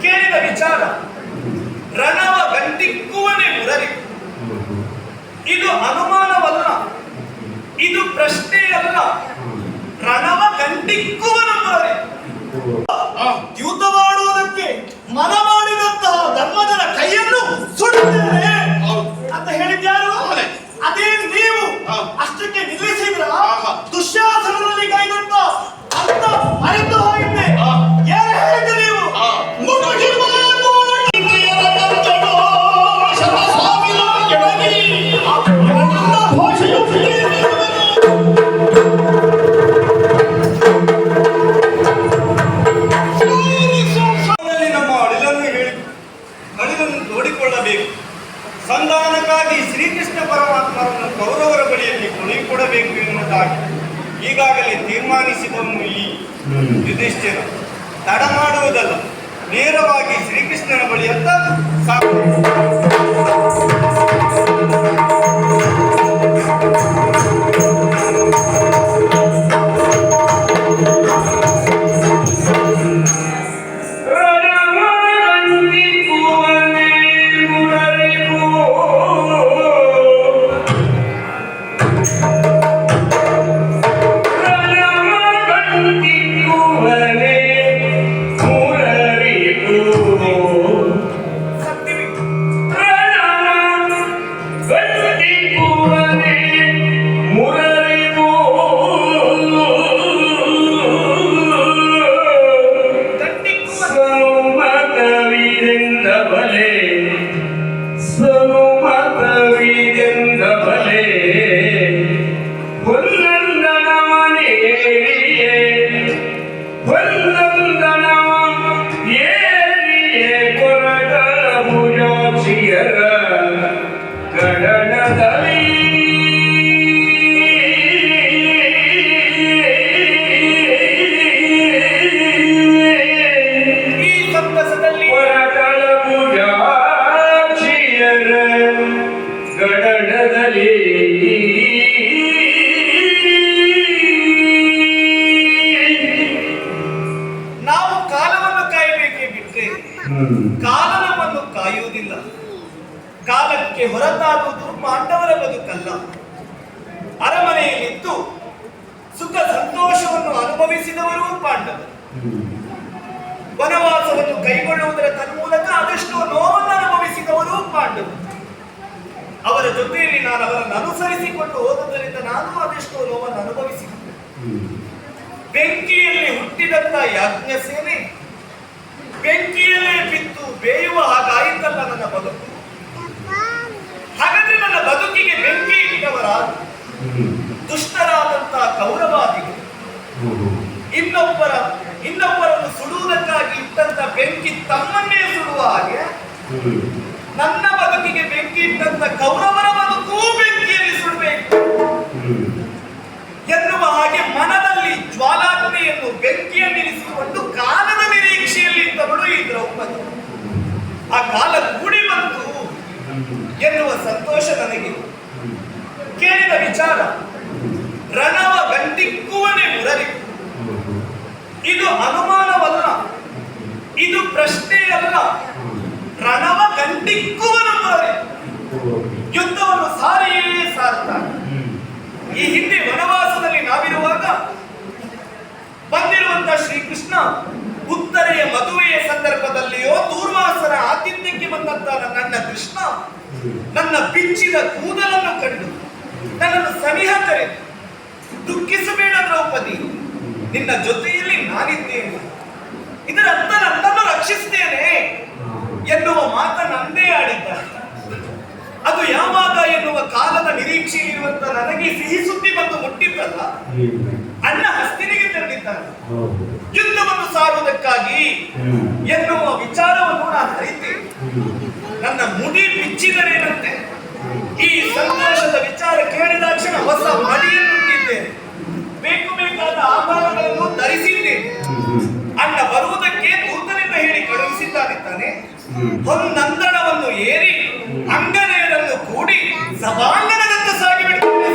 ಕೇಳಿದ ವಿಚಾರ ರಣವ ಗಂಟಿಕ್ಕುವನೇ ಮುರರಿ. ಇದು ಅನುಮಾನವಲ್ಲ, ಇದು ಪ್ರಶ್ನೆಯಲ್ಲ. ರಣವ ಗಂಟಿಕ್ಕುವನ ಮುರರಿ. ಯುದ್ಧ ಮಾಡುವುದಕ್ಕೆ ಮನ ಮಾಡಿದಂತಹ ಧರ್ಮಜನ ಕೈಯನ್ನು ಸುಡುತ್ತೇನೆ ಅಂತ ಹೇಳಿದ್ಯಾರು? ಅದೇ ನೀವು. ಅಷ್ಟಕ್ಕೆ ನಿಲ್ಲಿಸಿದ್ರ ದುಶ್ಯಾಸನದಲ್ಲಿ ಕೈಗೊಂಡ ಅಂತ ಮರೆತು ಹೋಗಿದ್ದೆ. ಏನು ಹೇಳಿದ್ದೆ ನೀವು? ಸಂಧಾನಕ್ಕಾಗಿ ಶ್ರೀಕೃಷ್ಣ ಪರಮಾತ್ಮರನ್ನು ಕೌರವರ ಬಳಿಯಲ್ಲಿ ಕೊಡಬೇಕು ಎನ್ನುವುದಾಗಿ ಈಗಾಗಲೇ ತೀರ್ಮಾನಿಸಿದವನು ಈ ಯುಧಿಷ್ಠಿರ. ತಡ ಮಾಡುವುದಲ್ಲ, ನೇರವಾಗಿ ಶ್ರೀಕೃಷ್ಣನ ಬಳಿಯತ್ತ ಕಾಲನವನ್ನು ಕಾಯುವುದಿಲ್ಲ. ಕಾಲಕ್ಕೆ ಹೊರತಾಗುವುದು ಪಾಂಡವರ ಬದುಕಲ್ಲ. ಅರಮನೆಯಲ್ಲಿದ್ದು ಸುಖ ಸಂತೋಷವನ್ನು ಅನುಭವಿಸಿದವರು ಪಾಂಡವರು. ವನವಾಸವನ್ನು ಕೈಗೊಳ್ಳುವುದರ ತನ್ಮೂಲಕ ಅದೆಷ್ಟೋ ನೋವನ್ನು ಅನುಭವಿಸಿದವರು ಪಾಂಡವರು. ಅವರ ಜೊತೆಯಲ್ಲಿ ನಾನು ಅವರನ್ನು ಅನುಸರಿಸಿಕೊಂಡು ಹೋದುದರಿಂದ ನಾನು ಅದೆಷ್ಟೋ ನೋವನ್ನು ಅನುಭವಿಸಿದೆ. ಬೆಂಕಿಯಲ್ಲಿ ಹುಟ್ಟಿದಂತ ಯಾಜ್ಞ ಸೇನೆ ಬೆಂಕಿಯಲ್ಲೇ ಬಿದ್ದು ಬೇಯುವ ಹಾಗಾಯಿತಲ್ಲ ನನ್ನ ಬದುಕು. ಹಾಗಾದ್ರೆ ನನ್ನ ಬದುಕಿಗೆ ಬೆಂಕಿ ಇಟ್ಟವರ ದುಷ್ಟರಾದಂತಹ ಕೌರವಾದಿಗಳು ಇನ್ನೊಬ್ಬರನ್ನು ಸುಡುವುದಕ್ಕಾಗಿ ಇಟ್ಟಂತ ಬೆಂಕಿ ತಮ್ಮನ್ನೇ ಸುಡುವ ಹಾಗೆ ನನ್ನ ಬದುಕಿಗೆ ಬೆಂಕಿ ಇಟ್ಟಂತ ಕೌರವರ ಬದುಕೂ ಬೆಂಕಿಯಲ್ಲಿ ಸುಡಬೇಕು ಎನ್ನುವ ಹಾಗೆ ಮನದಲ್ಲಿ ಜ್ವಾಲಾಗ್ನಿಯನ್ನು ಬೆಂಕಿಯನ್ನಿರಿಸಿಕೊಂಡು ಕಾಲದ ನಿರೀಕ್ಷೆಯಲ್ಲಿ ಇದ್ದವಳು ಈ ದ್ರೌಪದಿ. ಆ ಕಾಲ ಕೂಡಿ ಬಂತು ಎನ್ನುವ ಸಂತೋಷ ನನಗೆ. ಕೇಳಿದ ವಿಚಾರ ರಣವ ಗಂಟಿಕ್ಕುವನೇ ಮುರರಿ. ಇದು ಅನುಮಾನವಲ್ಲ, ಇದು ಪ್ರಶ್ನೆಯಲ್ಲ. ರಣವ ಗಂಟಿಕ್ಕುವನ ಮುರರಿ. ಯುದ್ಧವನ್ನು ಸಾರಿಯೇ ಸಾರುತ್ತಾರೆ. ಈ ಹಿಂದೆ ವನವಾಸದಲ್ಲಿ ನಾವಿರುವಾಗ ಬಂದಿರುವಂತಹ ಶ್ರೀಕೃಷ್ಣ ಉತ್ತರೆಯ ಮದುವೆಯ ಸಂದರ್ಭದಲ್ಲಿಯೋ ದೂರ್ವಾಸನ ಆತಿಥ್ಯಕ್ಕೆ ಬಂದಂತಹ ನನ್ನ ಕೃಷ್ಣ ನನ್ನ ಬಿಚ್ಚಿದ ಕೂದಲನ್ನು ಕಂಡು ನನ್ನನ್ನು ಸನಿಹ ಕರೆದು, ದುಃಖಿಸಬೇಡ ದ್ರೌಪದಿ, ನಿನ್ನ ಜೊತೆಯಲ್ಲಿ ನಾನಿದ್ದೇನೆ, ಇದರ ಅರ್ಥ ನನ್ನನ್ನು ರಕ್ಷಿಸ್ತೇನೆ ಎನ್ನುವ ಮಾತನ್ನಂದೇ ಆಡಿದ್ದಾರೆ. ಅದು ಯಾವಾಗ ಎನ್ನುವ ಕಾಲದ ನಿರೀಕ್ಷೆಯಲ್ಲಿರುವಂತ ನನಗೆ ಸಿಹಿ ಸುದ್ದಿ ಬಂದು ಮುಟ್ಟಿದ್ದಲ್ಲ. ಅಣ್ಣ ಹಸ್ತಿನಿಗೆ ತೆರಳಿದ್ದಾನೆ ಯುದ್ಧವನ್ನು ಸಾರುವುದಕ್ಕಾಗಿ ಎನ್ನುವ ವಿಚಾರವನ್ನು ನಾನು ಅರಿತೇನೆ. ನನ್ನ ಮುಡಿ ಬಿಚ್ಚಿದರೇನಂತೆ ಈ ಸಂತೋಷದ ವಿಚಾರ ಕೇಳಿದಾಕ್ಷಣ ಹೊಸ ಮಡಿಯನ್ನು ಹುಟ್ಟಿದ್ದೇನೆ, ಬೇಕು ಬೇಕಾದ ಆಭರಣಗಳನ್ನು ಧರಿಸಿದ್ದೇನೆ. ಅಣ್ಣ ಬರುವುದಕ್ಕೆ ದೂತನಿಂದ ಹೇಳಿ ಕಳುಹಿಸಿದ್ದಾನೆ. ಹೊನ್ನಂದಣವನ್ನು ಏರಿ ಅಂಗನೆಯರನ್ನು ಕೂಡಿ ಸಭಾಂಗಣದತ್ತ ಸಾಗಿಬಿಡುತ್ತೇನೆ.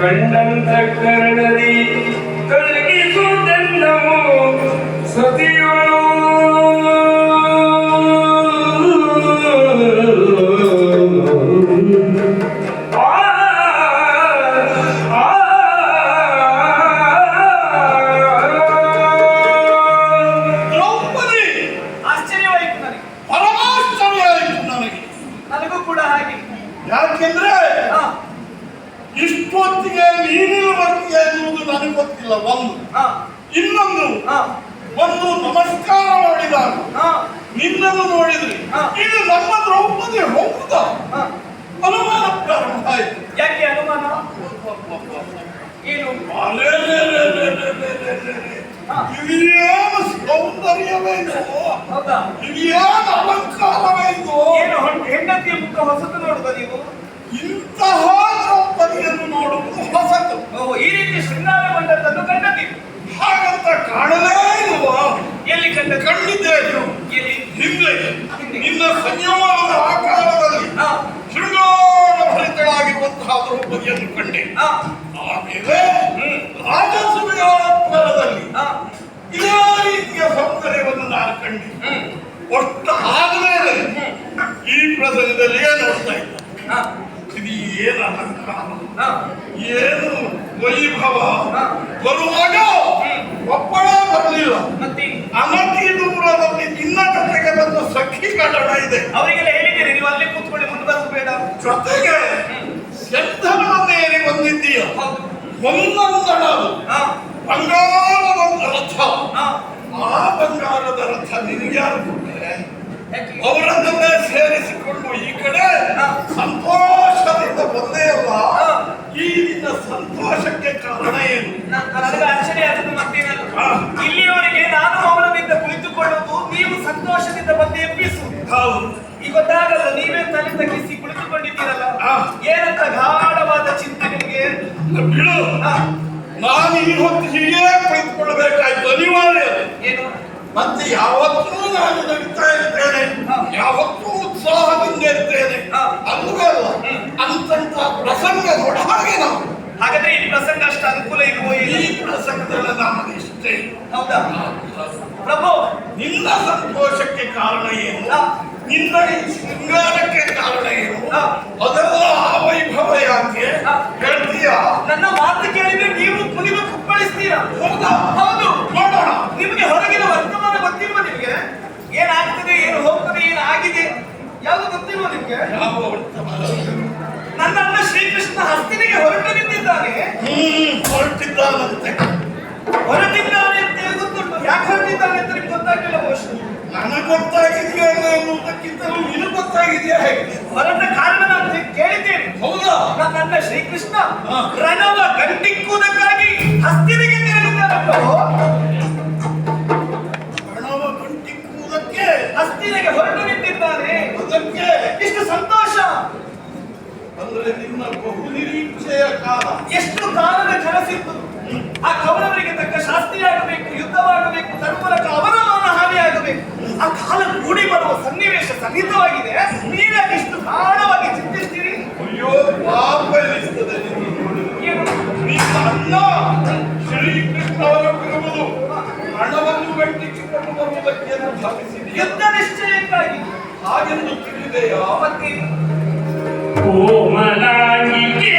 ಕಂಡಂತ ಕರ್ಣದಿ ಕಳಗಿಸುವುದೆಲ್ಲವೂ ಸತಿಯಳು ದ್ರೌಪದಿ ಆಶ್ಚರ್ಯವಾಯಿತು ನನಗೆ, ಪರಮಾಶ್ಚರ್ಯವಾಯಿತು ನನಗೆ. ನನಗೂ ಕೂಡ ಹಾಗೆ. ಯಾಕೆಂದ್ರೆ ಇಷ್ಟೊತ್ತಿಗೆ ನೀನಿನ ಬರ್ತೀಯ ಎನ್ನುವುದು ನನಗೆ ಗೊತ್ತಿಲ್ಲ. ಒಂದು ಇನ್ನೊಂದು ಒಂದು ನಮಸ್ಕಾರ ಮಾಡಿದಾಗ ನಿನ್ನನ್ನು ನೋಡಿದ್ರಿ ಇದು ನಮ್ಮ ದ್ರೌಪದಿ ಹೌದಾ ಅನುಮಾನ ಪ್ರಾರಂಭ ಆಯ್ತು. ಯಾಕೆ ಅನುಮಾನ? ಏನು ಇದೇನು ಸೌಂದರ್ಯವೇನು, ಇದೇನು ಅಲಂಕಾರವೇನು, ಏನು ಹೆಂಡತಿಯ ಮುಖ ಹೊಸತು ನೋಡುದ ನೀವು? ಇಂತಹ ದ್ರೌಪದಿಯನ್ನು ನೋಡುವುದು ಹೊಸತು. ಈ ರೀತಿ ಶೃಂಗಾರ ಮಂಡಲವನ್ನು ಕಂಡದ್ದು ಹಾಗಂತ ಕಾಣಲೇ ಇಲ್ವಾ? ಎಲ್ಲಿ ಕಂಡಿದ್ದೆ? ಎಲ್ಲಿ? ಹಿಂದೆ ನಿನ್ನ ಸಂಯಮದ ಆಕಾರದಲ್ಲಿ ಶೃಂಗಾರ ಭರಿತಳಾಗಿರುವಂತಹ ದ್ರೌಪದಿಯನ್ನು ಕಂಡೆ. ಆಮೇಲೆ ರಾಜಸುವಿಗಾತ್ಮರದಲ್ಲಿ ಇದೇ ರೀತಿಯ ಸೌಂದರ್ಯವನ್ನು ನಾನು ಕಂಡೆ. ಒಟ್ಟು ಆದ್ಮೇಲೆ ಈ ಪ್ರಸಂಗದಲ್ಲಿ ಏನು ನೋಡ್ತಾ ಇದ್ದ? ಇದು ಏನು ಅಲಂಕಾರ, ಏನು ವೈಭವ. ಬರುವಾಗ ಒಬ್ಬಳ ಬರಲಿಲ್ಲ, ಅನತಿ ದೂರದಲ್ಲಿ ನಿನ್ನ ಜೊತೆಗೆ ಬಂದ ಸಖಿ ಕನ್ನಡ ಇದೆ. ಅವರಿಗೆಲ್ಲ ಹೇಳಿದ್ದೀರಿ ನೀವು ಅಲ್ಲಿ ಕೂತ್ಕೊಳ್ಳಿ, ಮುಂದೆ ಬರೋದು ಬೇಡ. ಜೊತೆಗೆ ಶಬ್ದವನ್ನೇರಿ ಬಂದಿದ್ದೀಯ. ಒಂದೊಂದಳ ಬಂಗಾರದ ರಥ. ಆ ಬಂಗಾರದ ರಥ ನಿನಗೆ ಯಾರು ಕೊಟ್ಟರೆ? ಅವರನ್ನೆಲ್ಲ ಸೇರಿಸಿಕೊಂಡು ಈ ಕಡೆ ಸಂತೋಷದಿಂದ ಬಂದೇ ಅಲ್ಲ. ಈ ನಿನ್ನ ಸಂತೋಷಕ್ಕೆ ಕಾರಣ ಏನು? ನನಗೆ ಆಶ್ಚರ್ಯ ಆದದ್ದು ಮತ್ತೇನಲ್ಲ. ಇಲ್ಲಿಯವರೆಗೆ ನಾನು ಅವರದಿಂದ ಕುಳಿತುಕೊಳ್ಳುವುದು, ನೀವು ಸಂತೋಷದಿಂದ ಬಂದು ಎಬ್ಬಿಸುವುದು. ಹೌದು, ಈಗ ಗೊತ್ತಾಗಲ್ಲ ನೀವೇ ತಲೆ ತಗ್ಗಿಸಿ ಕುಳಿತುಕೊಂಡಿದ್ದೀರಲ್ಲ, ಏನಂತ ಗಾಢವಾದ ಚಿಂತೆ ನಿಮಗೆ? ಬಿಡು, ನಾನು ಈ ಹೊತ್ತು ಹೀಗೆ ಕುಳಿತುಕೊಳ್ಳಬೇಕಾಯ್ತು, ಅನಿವಾರ್ಯ. ಏನು? ಮತ್ತೆ ಯಾವತ್ತೂ ನಾನು ನಗ್ತಾ ಇರ್ತೇನೆ, ಯಾವತ್ತೂ ಉತ್ಸಾಹದಿಂದ ಇರ್ತೇನೆ ಅಲ್ಲವೇ ಅಲ್ಲ. ಅಂತಂತ ಪ್ರಸಂಗ ನೋಡ ಹಾಗೆ ನಾವು. ಹಾಗಾದ್ರೆ ಈ ಪ್ರಸಂಗ ಅಷ್ಟು ಅನುಕೂಲ ಇಲ್ವೋ? ಈ ಪ್ರಸಂಗದಲ್ಲಿ ನಮಗೆ ಇಷ್ಟೇ. ಹೌದಾ ಪ್ರಭು? ನಿನ್ನ ಸಂತೋಷಕ್ಕೆ ಕಾರಣ ಏನು? ನಿನ್ನ ಈ ಶೃಂಗಾರಕ್ಕೆ ಕಾರಣ ಏನು? ಅದೆಲ್ಲ ಆ ವೈಭವ ಯಾಕೆ ಹೇಳ್ತೀಯಾ? ನನ್ನ ಮಾತು ಕೇಳಿದ್ರೆ ನೀವು ಕುಣಿದು ಕುಪ್ಪಳಿಸ್ತೀರಾ? ಹೌದಾ? ಹೌದು. ನೋಡೋಣ. ನಿಮಗೆ ಹೊರಗಿನ ವರ್ತಮಾನ ಗೊತ್ತಿಲ್ವ? ನಿಮಗೆ ಏನಾಗ್ತದೆ, ಏನು ಹೋಗ್ತದೆ, ಏನು ಆಗಿದೆ ಯಾವುದು ಗೊತ್ತಿಲ್ವ ನಿಮ್ಗೆ? ಯಾವ ವರ್ತಮಾನ? ನನ್ನ ಅಣ್ಣ ಶ್ರೀಕೃಷ್ಣ ಹಸ್ತಿನಿಗೆ ಹೊರಟು ನಿಂತಿದ್ದಾನೆ. ಹೊರಟಿದ್ದಾನಂತೆ ಅಂತ ಗೊತ್ತುಂಟು. ಯಾಕೆ ಹೊರಟಿದ್ದಾನೆ ಅಂತ ನಿಮ್ಗೆ ಗೊತ್ತಾಗಿಲ್ಲ ಬಹುಶಃ. ನನಗೆ ಗೊತ್ತಾಗಿದೆಯಾ ಅನ್ನೋದಕ್ಕಿಂತಲೂ ನಿನಗೆ ಗೊತ್ತಾಗಿದೆಯಾ ಹೇಗೆ? ಹೊರಟ ಕಾರಣ ನಾನು ಕೇಳಿದ್ದೇನೆ. ಹೌದಾ? ನನ್ನ ಶ್ರೀಕೃಷ್ಣ ರಣವ ಗಂಟಿಕ್ಕುವುದಕ್ಕಾಗಿ ಹಸ್ತಿನಿಗೆ ತೆರಳಿದ್ದಾನಪ್ಪ. ರಣವ ಗಂಟಿಕ್ಕುವುದಕ್ಕೆ ಹಸ್ತಿನಿಗೆ ಹೊರಟು ನಿಂತಿದ್ದಾನೆ. ಅದಕ್ಕೆ ಇಷ್ಟು ಸಂತೋಷ ಅಂದ್ರೆ ನಿನ್ನ ಬಹು ನಿರೀಕ್ಷೆಯ ಕಾಲ. ಎಷ್ಟು ಕಾಲದ ಕನಸಿತ್ತು. ಆ ಕೌರವರಿಗೆ ತಕ್ಕ ಶಾಸ್ತ್ರಿಯಾಗಬೇಕು, ಯುದ್ಧವಾಗಬೇಕು, ತನ್ಮೂಲಕ ಅವರ ಮಾನ ಹಾನಿಯಾಗಬೇಕು. ಆ ಕಾಲ ಕೂಡಿ ಬರುವ ಸನ್ನಿವೇಶ ಸನ್ನಿಹಿತವಾಗಿದೆ. ನೀವ್ಯಾಕೆ ಇಷ್ಟು ಗಾಢವಾಗಿ ಚಿಂತಿಸ್ತೀರಿ? ಅಯ್ಯೋ ಪಾಪ ಎನಿಸ್ತದೆ ನಿನ್ನ ಅಣ್ಣ ಶ್ರೀಕೃಷ್ಣ ಅವರ ಬರುವುದು ಹಣವನ್ನು ಗಂಟಿಸಿಕೊಂಡು ಬರುವುದಕ್ಕೆ ಭಾವಿಸಿದೆ. ಯುದ್ಧ ನಿಶ್ಚಯಕ್ಕಾಗಿ ಹಾಗೆಂದು ತಿಳಿದೆಯಾ? ಮತ್ತೆ ಕೋಮಲಾಂಗಿಗೆ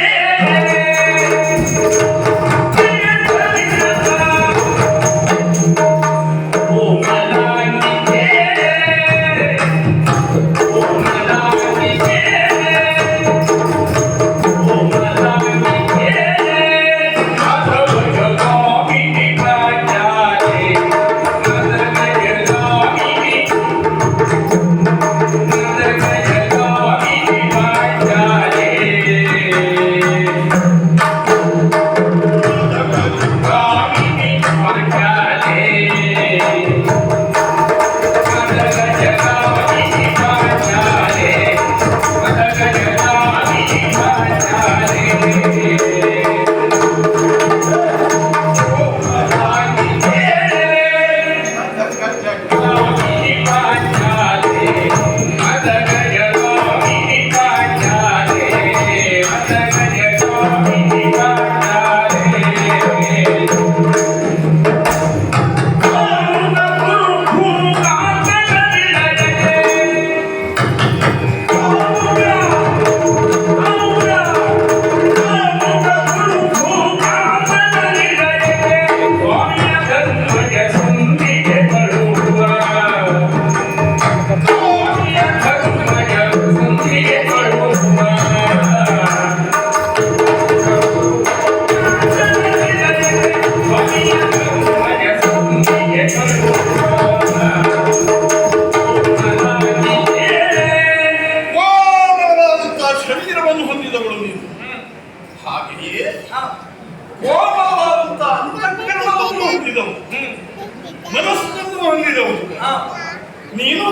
ನೀನು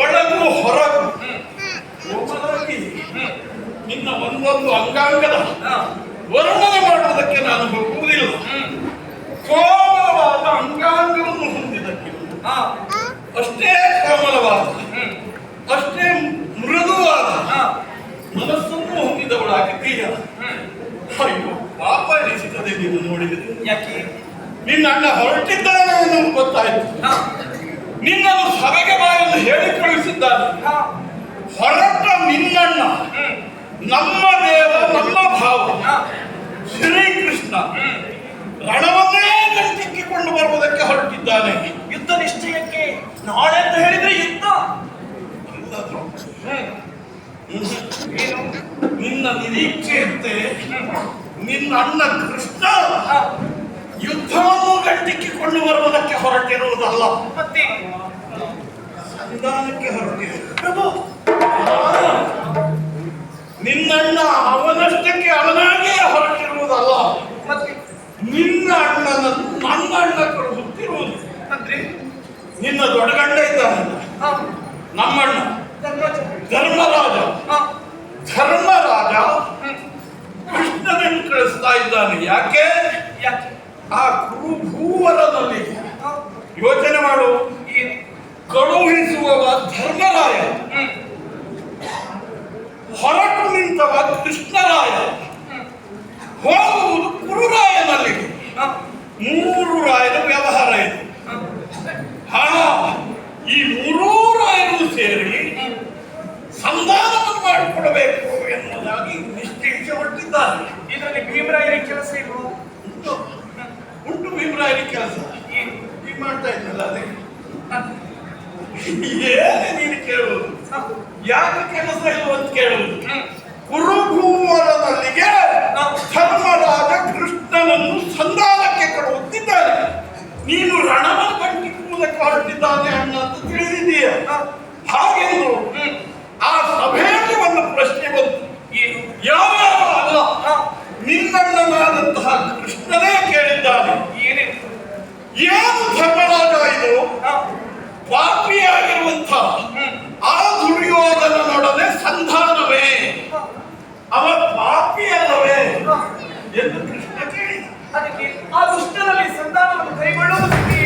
ಒಳಗು ಹೊರಗು ಕೋಮಲವಾಗಿ ನಿನ್ನ ಒಂದೊಂದು ಅಂಗಾಂಗದ ವರ್ಣನೆ ಮಾಡುವುದಕ್ಕೆ ನಾನು ಹೋಗುವುದಿಲ್ಲ. ಕೋಮಲವಾದ ಅಂಗಾಂಗವನ್ನು ಹೊಂದಿದಕ್ಕೆ ಅಷ್ಟೇ ಕೋಮಲವಾದ ಅಷ್ಟೇ ಮೃದುವಾದ ಮನಸ್ಸನ್ನು ಹೊಂದಿದವಳಾಗಿದ್ದೀಯ. ಅಯ್ಯೋ ಪಾಪ ಎನಿಸುತ್ತದೆ ನೀನು ನೋಡಿದರೆ. ಯಾಕೆ? ನಿನ್ನ ಅಣ್ಣ ಹೊರಟಿದ್ದಾನೆ ಅನ್ನೋದು ಗೊತ್ತಾಯ್ತು. ನಿನ್ನನ್ನು ಸಭೆಗೆ ಬಾಯನ್ನು ಹೇಳಿ ಕಳಿಸಿದ್ದಾನೆ. ಹೊರಟ ನಿನ್ನಣ್ಣ ನಮ್ಮ ದೇವ ನಮ್ಮ ಭಾವ ಶ್ರೀಕೃಷ್ಣ ರಣವನ್ನೇ ಗಂಟಿಕ್ಕಿಕೊಂಡು ಬರುವುದಕ್ಕೆ ಹೊರಟಿದ್ದಾನೆ. ಯುದ್ಧ ನಿಶ್ಚಯಕ್ಕೆ ನಾಳೆ ಅಂತ ಹೇಳಿದ್ರೆ ಯುದ್ಧ. ನಿನ್ನ ನಿರೀಕ್ಷೆಯಂತೆ ನಿನ್ನ ಅಣ್ಣ ಕೃಷ್ಣ ಯುದ್ಧವನ್ನು ಗಂಟಿಕ್ಕಿಕೊಂಡು ಬರುವುದಕ್ಕೆ ಹೊರಟಿರುವುದಲ್ಲ, ಮತ್ತೆ ಸಂಧಾನಕ್ಕೆ ಹೊರಟಿದೆ. ಪ್ರಭು, ನಿನ್ನಣ್ಣ ಅವನಷ್ಟಕ್ಕೆ ಅವನಾಗಿಯೇ ಹೊರಟಿರುವುದಲ್ಲ, ಮತ್ತೆ ನಿನ್ನ ಅಣ್ಣನ ನನ್ನ ಅಣ್ಣ ಕಳುಹಿಸುತ್ತಿರುವುದು. ಅಂದ್ರೆ ನಿನ್ನ ದೊಡ್ಡ ಗಂಡ ಇದ್ದಾನಲ್ಲ, ನಮ್ಮಣ್ಣ ಧರ್ಮರಾಜ. ಧರ್ಮರಾಜ ಕೃಷ್ಣನನ್ನು ಕಳಿಸ್ತಾ ಇದ್ದಾನೆ. ಯಾಕೆ? ಯಾಕೆ? ಆ ಕುರುಭೂವರದಲ್ಲಿ ಯೋಚನೆ ಮಾಡು. ಕಳುಹಿಸುವವ ಧರ್ಮರಾಯ, ಹೊರಟು ನಿಂತವ ಕೃಷ್ಣರಾಯ, ಹೋಗುವುದು ಕುರುರಾಯನಲ್ಲಿಗೆ. ಮೂರು ರಾಯರ ವ್ಯವಹಾರ ಇದೆ. ಹಾ, ಈ ಮೂರೂ ರಾಯರು ಸೇರಿ ಸಂಧಾನವನ್ನು ಮಾಡಿಕೊಡಬೇಕು ಎನ್ನುವುದಾಗಿ ನಿಶ್ಚಯಿಸಿ ಹೊರಟಿದ್ದಾರೆ. ಇದರಲ್ಲಿ ಭೀಮರಾಯರ ಕೆಲಸ ಇಲ್ವೋ? ಉಂಟು ಭೀಮರಾಯರ ಕೆಲಸ. ಈಗ ಮಾಡ್ತಾ ಇದ್ದಲ್ಲ ಅದೇ. ಏನೇ ನೀನು ಕೇಳುವುದು? ಯಾಕೆ ಕೆಲಸ ಇಲ್ವ ಅಂತ ಕೇಳುವುದು? ಕುರುಭೂವರದಲ್ಲಿಗೆ ಧರ್ಮರಾಜ ಕೃಷ್ಣನನ್ನು ಸಂಧಾನಕ್ಕೆ ಕೊಡುತ್ತಿದ್ದಾನೆ. ನೀನು ರಣವನ್ನು ಕಟ್ಟಿಸುವುದಕ್ಕೆ ಹೊರಟಿದ್ದಾನೆ ಅಣ್ಣ ಅಂತ ತಿಳಿದಿದೀಯ. ಹಾಗೆಂದು ಆ ಸಭೆಯಲ್ಲಿ ಒಂದು ಪ್ರಶ್ನೆ ಬಂತು. ಯಾವ್ಯಾವ ಅಲ್ಲ, ನಿನ್ನಣ್ಣನಾದಂತಹ ಕೃಷ್ಣನೇ ಕೇಳಿದ್ದಾನೆ. ಏನು ಧರ್ಮರಾಜ ಇದು? ಪಾಪಿಯಾಗಿರುವಂತಹ ಆ ದುರ್ಯೋಧನನೊಡನೆ ಸಂಧಾನವೇ? ಅವ ಪಾಪಿಯಲ್ಲವೇ ಎಂದು ಕೃಷ್ಣ ಕೇಳಿದ. ಅದಕ್ಕೆ ಆ ದುಷ್ಟರಲ್ಲಿ ಸಂಧಾನವನ್ನು ಕೈಗೊಳ್ಳುವುದಕ್ಕೆ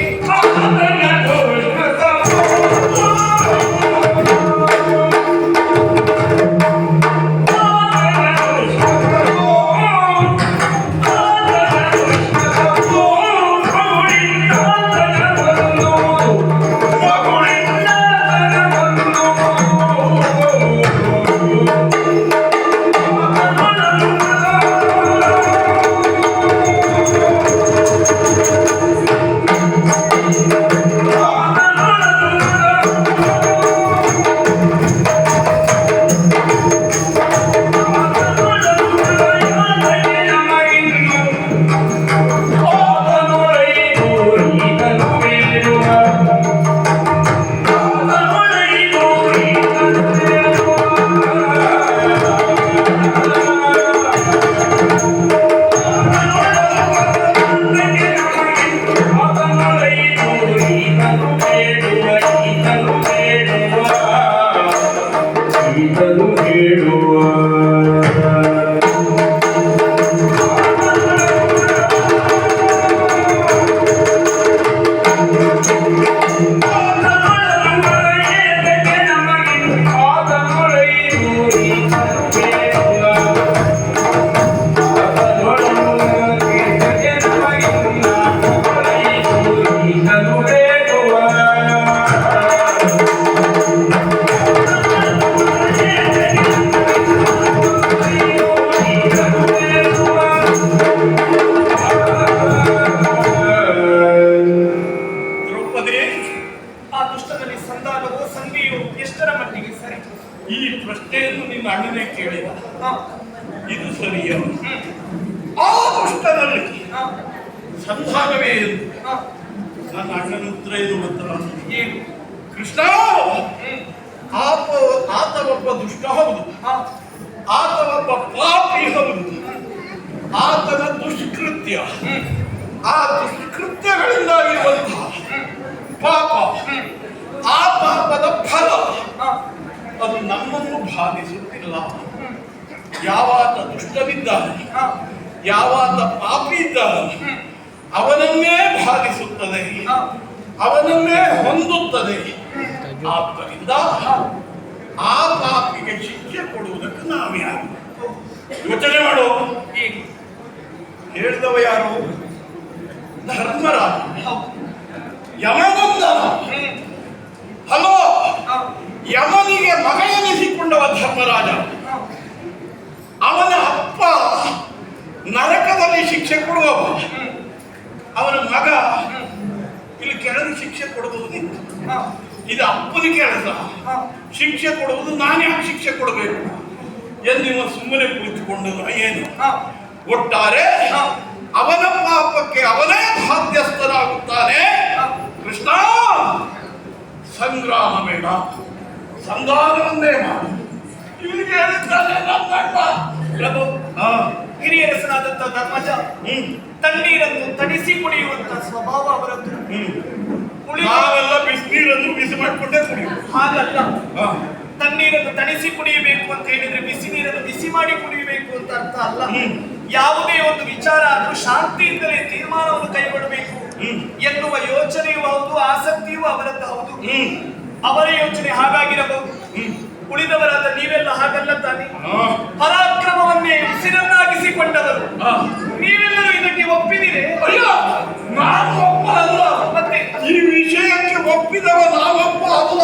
ಸಂಧಾನವೇ ಎಂದು ನನ್ನ ಅಣ್ಣನ ಉತ್ತರ ಏನು ಗೊತ್ತಲ್ಲ? ಏನು? ಕೃಷ್ಣ ಆತ ಒಬ್ಬ ದುಷ್ಟ ಹೌದು, ಆತ ಒಬ್ಬ ಪಾಪಿ ಹೌದು. ಆತನ ದುಷ್ಕೃತ್ಯ, ಆ ದುಷ್ಕೃತ್ಯಗಳಿಂದಾಗಿರುವಂತಹ ಪಾಪ, ಆ ಪಾಪದ ಫಲ ಹ, ಅದು ನಮ್ಮನ್ನು ಬಾಧಿಸುತ್ತಿಲ್ಲ. ಯಾವಾತ ದುಷ್ಟನಿದ್ದಾನೆ, ಹ, ಯಾವಾತ ಪಾಪಿ ಇದ್ದಾನೆ, ಅವನನ್ನೇ ಬಾಧಿಸುತ್ತದೆ, ಹ, ಅವನನ್ನೇ ಹೊಂದುತ್ತದೆ. ಆದ್ದರಿಂದ ಆ ಪಾಪಿಗೆ ಶಿಕ್ಷೆ ಕೊಡುವುದಕ್ಕೆ ನಾವು ಯಾರು? ಯೋಚನೆ ಮಾಡು. ಹೀಗೆ. ಹೇಳಿದವ ಯಾರು? ಧರ್ಮರಾಜ. ಹೌದು. ಯಮನಂದ ಹ್ಮ್. ಅಲ್ವಾ? ಹ, ಯಮನಿಗೆ ಮಗ ಎನಿಸಿಕೊಂಡವ ಧರ್ಮರಾಜ. ಹ, ಅವನ ಅಪ್ಪ ನರಕದಲ್ಲಿ ಶಿಕ್ಷೆ ಕೊಡುವವ, ಹ್ಮ್, ಅವನ ಮಗ ಹ್ಮ್, ಇಲ್ಲಿ ಕೆಳಗೆ ಶಿಕ್ಷೆ ಕೊಡುವುದು ನಿಂತು. ಹ, ಇದು ಅಪ್ಪನ ಕೆಲಸ. ಹ, ಶಿಕ್ಷೆ ಕೊಡುವುದು ನಾನು ಯಾಕೆ ಶಿಕ್ಷೆ ಕೊಡಬೇಕು ಎಂದು ಇವ ಸುಮ್ಮನೆ ಕುಳಿತುಕೊಂಡು ಏನು ಹ, ಒಟ್ಟಾರೆ ಹ, ಅವನ ಪಾಪಕ್ಕೆ ಅವನೇ ಬಾಧ್ಯಸ್ಥನಾಗುತ್ತಾನೆ. ಹ. ಕೃಷ್ಣ, ಸಂಗ್ರಾಮ ಬೇಡ, ಸಂಧಾನವನ್ನೇ ಮಾಡು. ಇಲ್ಲಿಗೆ ಹೇಳಿದ್ದಾನೆ ನನ್ನ ಅಣ್ಣ. ಪ್ರಭು, ಹಾ, ಹಿರಿಯರಸನಾದಂತ ಧರ್ಮಜ ಹ್ಮ್, ತಣ್ಣೀರನ್ನು ತಣಿಸಿ ಕುಡಿಯುವಂತ ಸ್ವಭಾವ ಅವರದ್ದು. ಹ್ಮ್. ಉಳಿದ ನಾವೆಲ್ಲ ಬಿಸಿನೀರನ್ನು ಬಿಸಿ ಮಾಡಿಕೊಂಡೇ ಕುಡಿಯುವುದು. ಹಾಗಲ್ಲ. ಹಾ, ತಣ್ಣೀರನ್ನು ತಣಿಸಿ ಕುಡಿಯಬೇಕು ಅಂತ ಹೇಳಿದ್ರೆ ಬಿಸಿ ನೀರನ್ನು ಬಿಸಿ ಮಾಡಿ ಕುಡಿಯಬೇಕು ಅಂತ ಅರ್ಥ ಅಲ್ಲ. ಹ್ಮ್. ಯಾವುದೇ ಒಂದು ವಿಚಾರ ಆದ್ರೂ ಶಾಂತಿಯಿಂದಲೇ ತೀರ್ಮಾನವನ್ನು ಕೈಗೊಳ್ಳಬೇಕು ಹ್ಮ್. ಎನ್ನುವ ಯೋಚನೆಯೂ ಹೌದು, ಆಸಕ್ತಿಯೂ ಅವರದ್ದು ಹೌದು. ಹ್ಮ್, ಅವರ ಯೋಚನೆ ಹಾಗಾಗಿರಬಹುದು. ಹ್ಮ್. ಉಳಿದವರಾದ ನೀವೆಲ್ಲ ಹಾಗಲ್ಲ ತಾನೆ. ಹಾ, ಪರಾಕ್ರಮವನ್ನೇ ಉಸಿರನ್ನಾಗಿಸಿಕೊಂಡವರು. ಹಾ. ನೀವೆಲ್ಲರೂ ಇದಕ್ಕೆ ಒಪ್ಪಿದಿರೆ? ಅಯ್ಯೋ, ನಾನು ಒಬ್ಬ ಅಲ್ಲ. ಮತ್ತೆ ಈ ವಿಷಯಕ್ಕೆ ಒಪ್ಪಿದವ ನಾವೊಬ್ಬ ಅಲ್ಲ.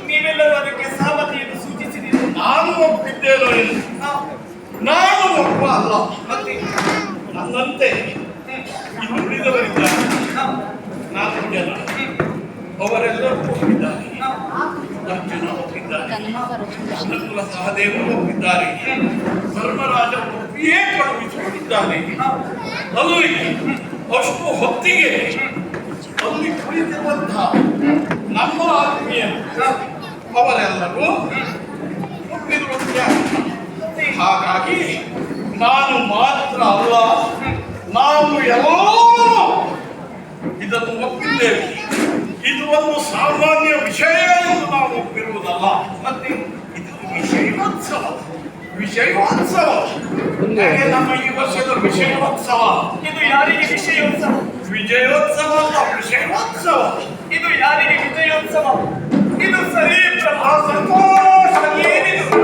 ನೀವೆಲ್ಲರೂ ಅದಕ್ಕೆ ಸಹಮತಿಯನ್ನು ಸೂಚಿಸಿದ್ದೀರಿ. ನಾನು ಒಪ್ಪಿದ್ದೇನೋ ಇಲ್ಲ. ನಾನು ಒಬ್ಬ ಅಲ್ಲ. ಮತ್ತೆ ನನ್ನಂತೆ ಇನ್ನು ಉಳಿದವರಿದ್ದಾರೆ. ನಾಲ್ಕು ಜನ, ಅವರೆಲ್ಲರೂ ಒಪ್ಪಿದ್ದಾರೆ. ಅರ್ಜುನ ಒಪ್ಪಿದ್ದಾರೆ, ನಕುಲ ಸಹದೇವರು ಒಪ್ಪಿದ್ದಾರೆ, ಧರ್ಮರಾಜ ಒಪ್ಪಿಯೇ ಕಳುಹಿಸಿಕೊಂಡಿದ್ದಾನೆ. ಅಲ್ಲಿ ಅಷ್ಟು ಹೊತ್ತಿಗೆ ಅಲ್ಲಿ ಕುಳಿತಿರುವಂತಹ ನಮ್ಮ ಆತ್ಮೀಯರು ಅವರೆಲ್ಲರೂ ಒಪ್ಪಿರುವಂತೆ. ಹಾಗಾಗಿ ನಾನು ಮಾತ್ರ ಅಲ್ಲ, ನಾವು ಎಲ್ಲರೂ ಇದನ್ನು ಒಪ್ಪಿದ್ದೇವೆ. ಇದು ಒಂದು ಸಾಮಾನ್ಯ ವಿಷಯ ಎಂದು ನಾವು ಒಪ್ಪಿರುವುದಲ್ಲ. ಮತ್ತೆ ಇದು ವಿಷಯೋತ್ಸವ. ವಿಷಯೋತ್ಸವ ಹಾಗೆ ನಮ್ಮ ಈ ವರ್ಷದ ವಿಷಯೋತ್ಸವ. ಇದು ಯಾರಿಗೆ ವಿಷಯೋತ್ಸವ? ವಿಜಯೋತ್ಸವ ಅಲ್ಲ, ವಿಷಯೋತ್ಸವ. ಇದು ಯಾರಿಗೆ ವಿಜಯೋತ್ಸವ? ಇದು ಸರಿ ಪ್ರಭಾ. ಸಂತೋಷ. ಏನಿದು?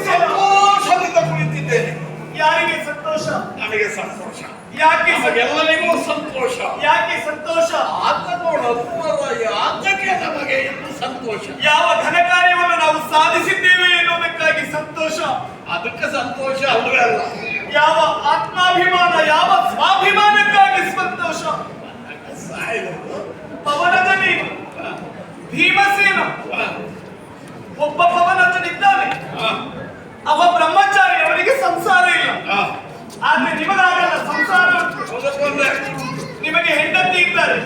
ಸಂತೋಷದಿಂದ ಕುಳಿತಿದ್ದೇನೆ. ಯಾರಿಗೆ ಸಂತೋಷ? ನನಗೆ ಸಂತೋಷ. ಯಾಕೆ ಎಲ್ಲರಿಗೂ ಸಂತೋಷ. ಯಾಕೆ ಸಂತೋಷ? ಆತ ನೋಡಲು ಯಾತಕ್ಕೆ ನಮಗೆ ಎಂದು ಸಂತೋಷ. ಯಾವ ಘನ ಕಾರ್ಯವನ್ನು ನಾವು ಸಾಧಿಸಿದ್ದೇವೆ ಎನ್ನುವುದಕ್ಕಾಗಿ ಸಂತೋಷ. ಅದಕ್ಕೆ ಸಂತೋಷ ಅಲ್ವೇ ಅಲ್ಲ. ಯಾವ ಆತ್ಮಾಭಿಮಾನ, ಯಾವ ಸ್ವಾಭಿಮಾನಕ್ಕಾಗಿ ಸಂತೋಷ. ಪವನದ ನೀನು ಭೀಮಸೇನ, ಒಬ್ಬ ಪವನಜನಿದ್ದಾನೆ, ಅವ ಬ್ರಹ್ಮಚಾರಿ, ಅವನಿಗೆ ಸಂಸಾರ ಇಲ್ಲ. ಆದ್ರೆ ನಿಮಗಾಗಲ್ಲ, ಸಂಸಾರ ಉಂಟು. ನಿಮಗೆ ಹೆಂಡತಿ ಇದ್ದಾರೆ,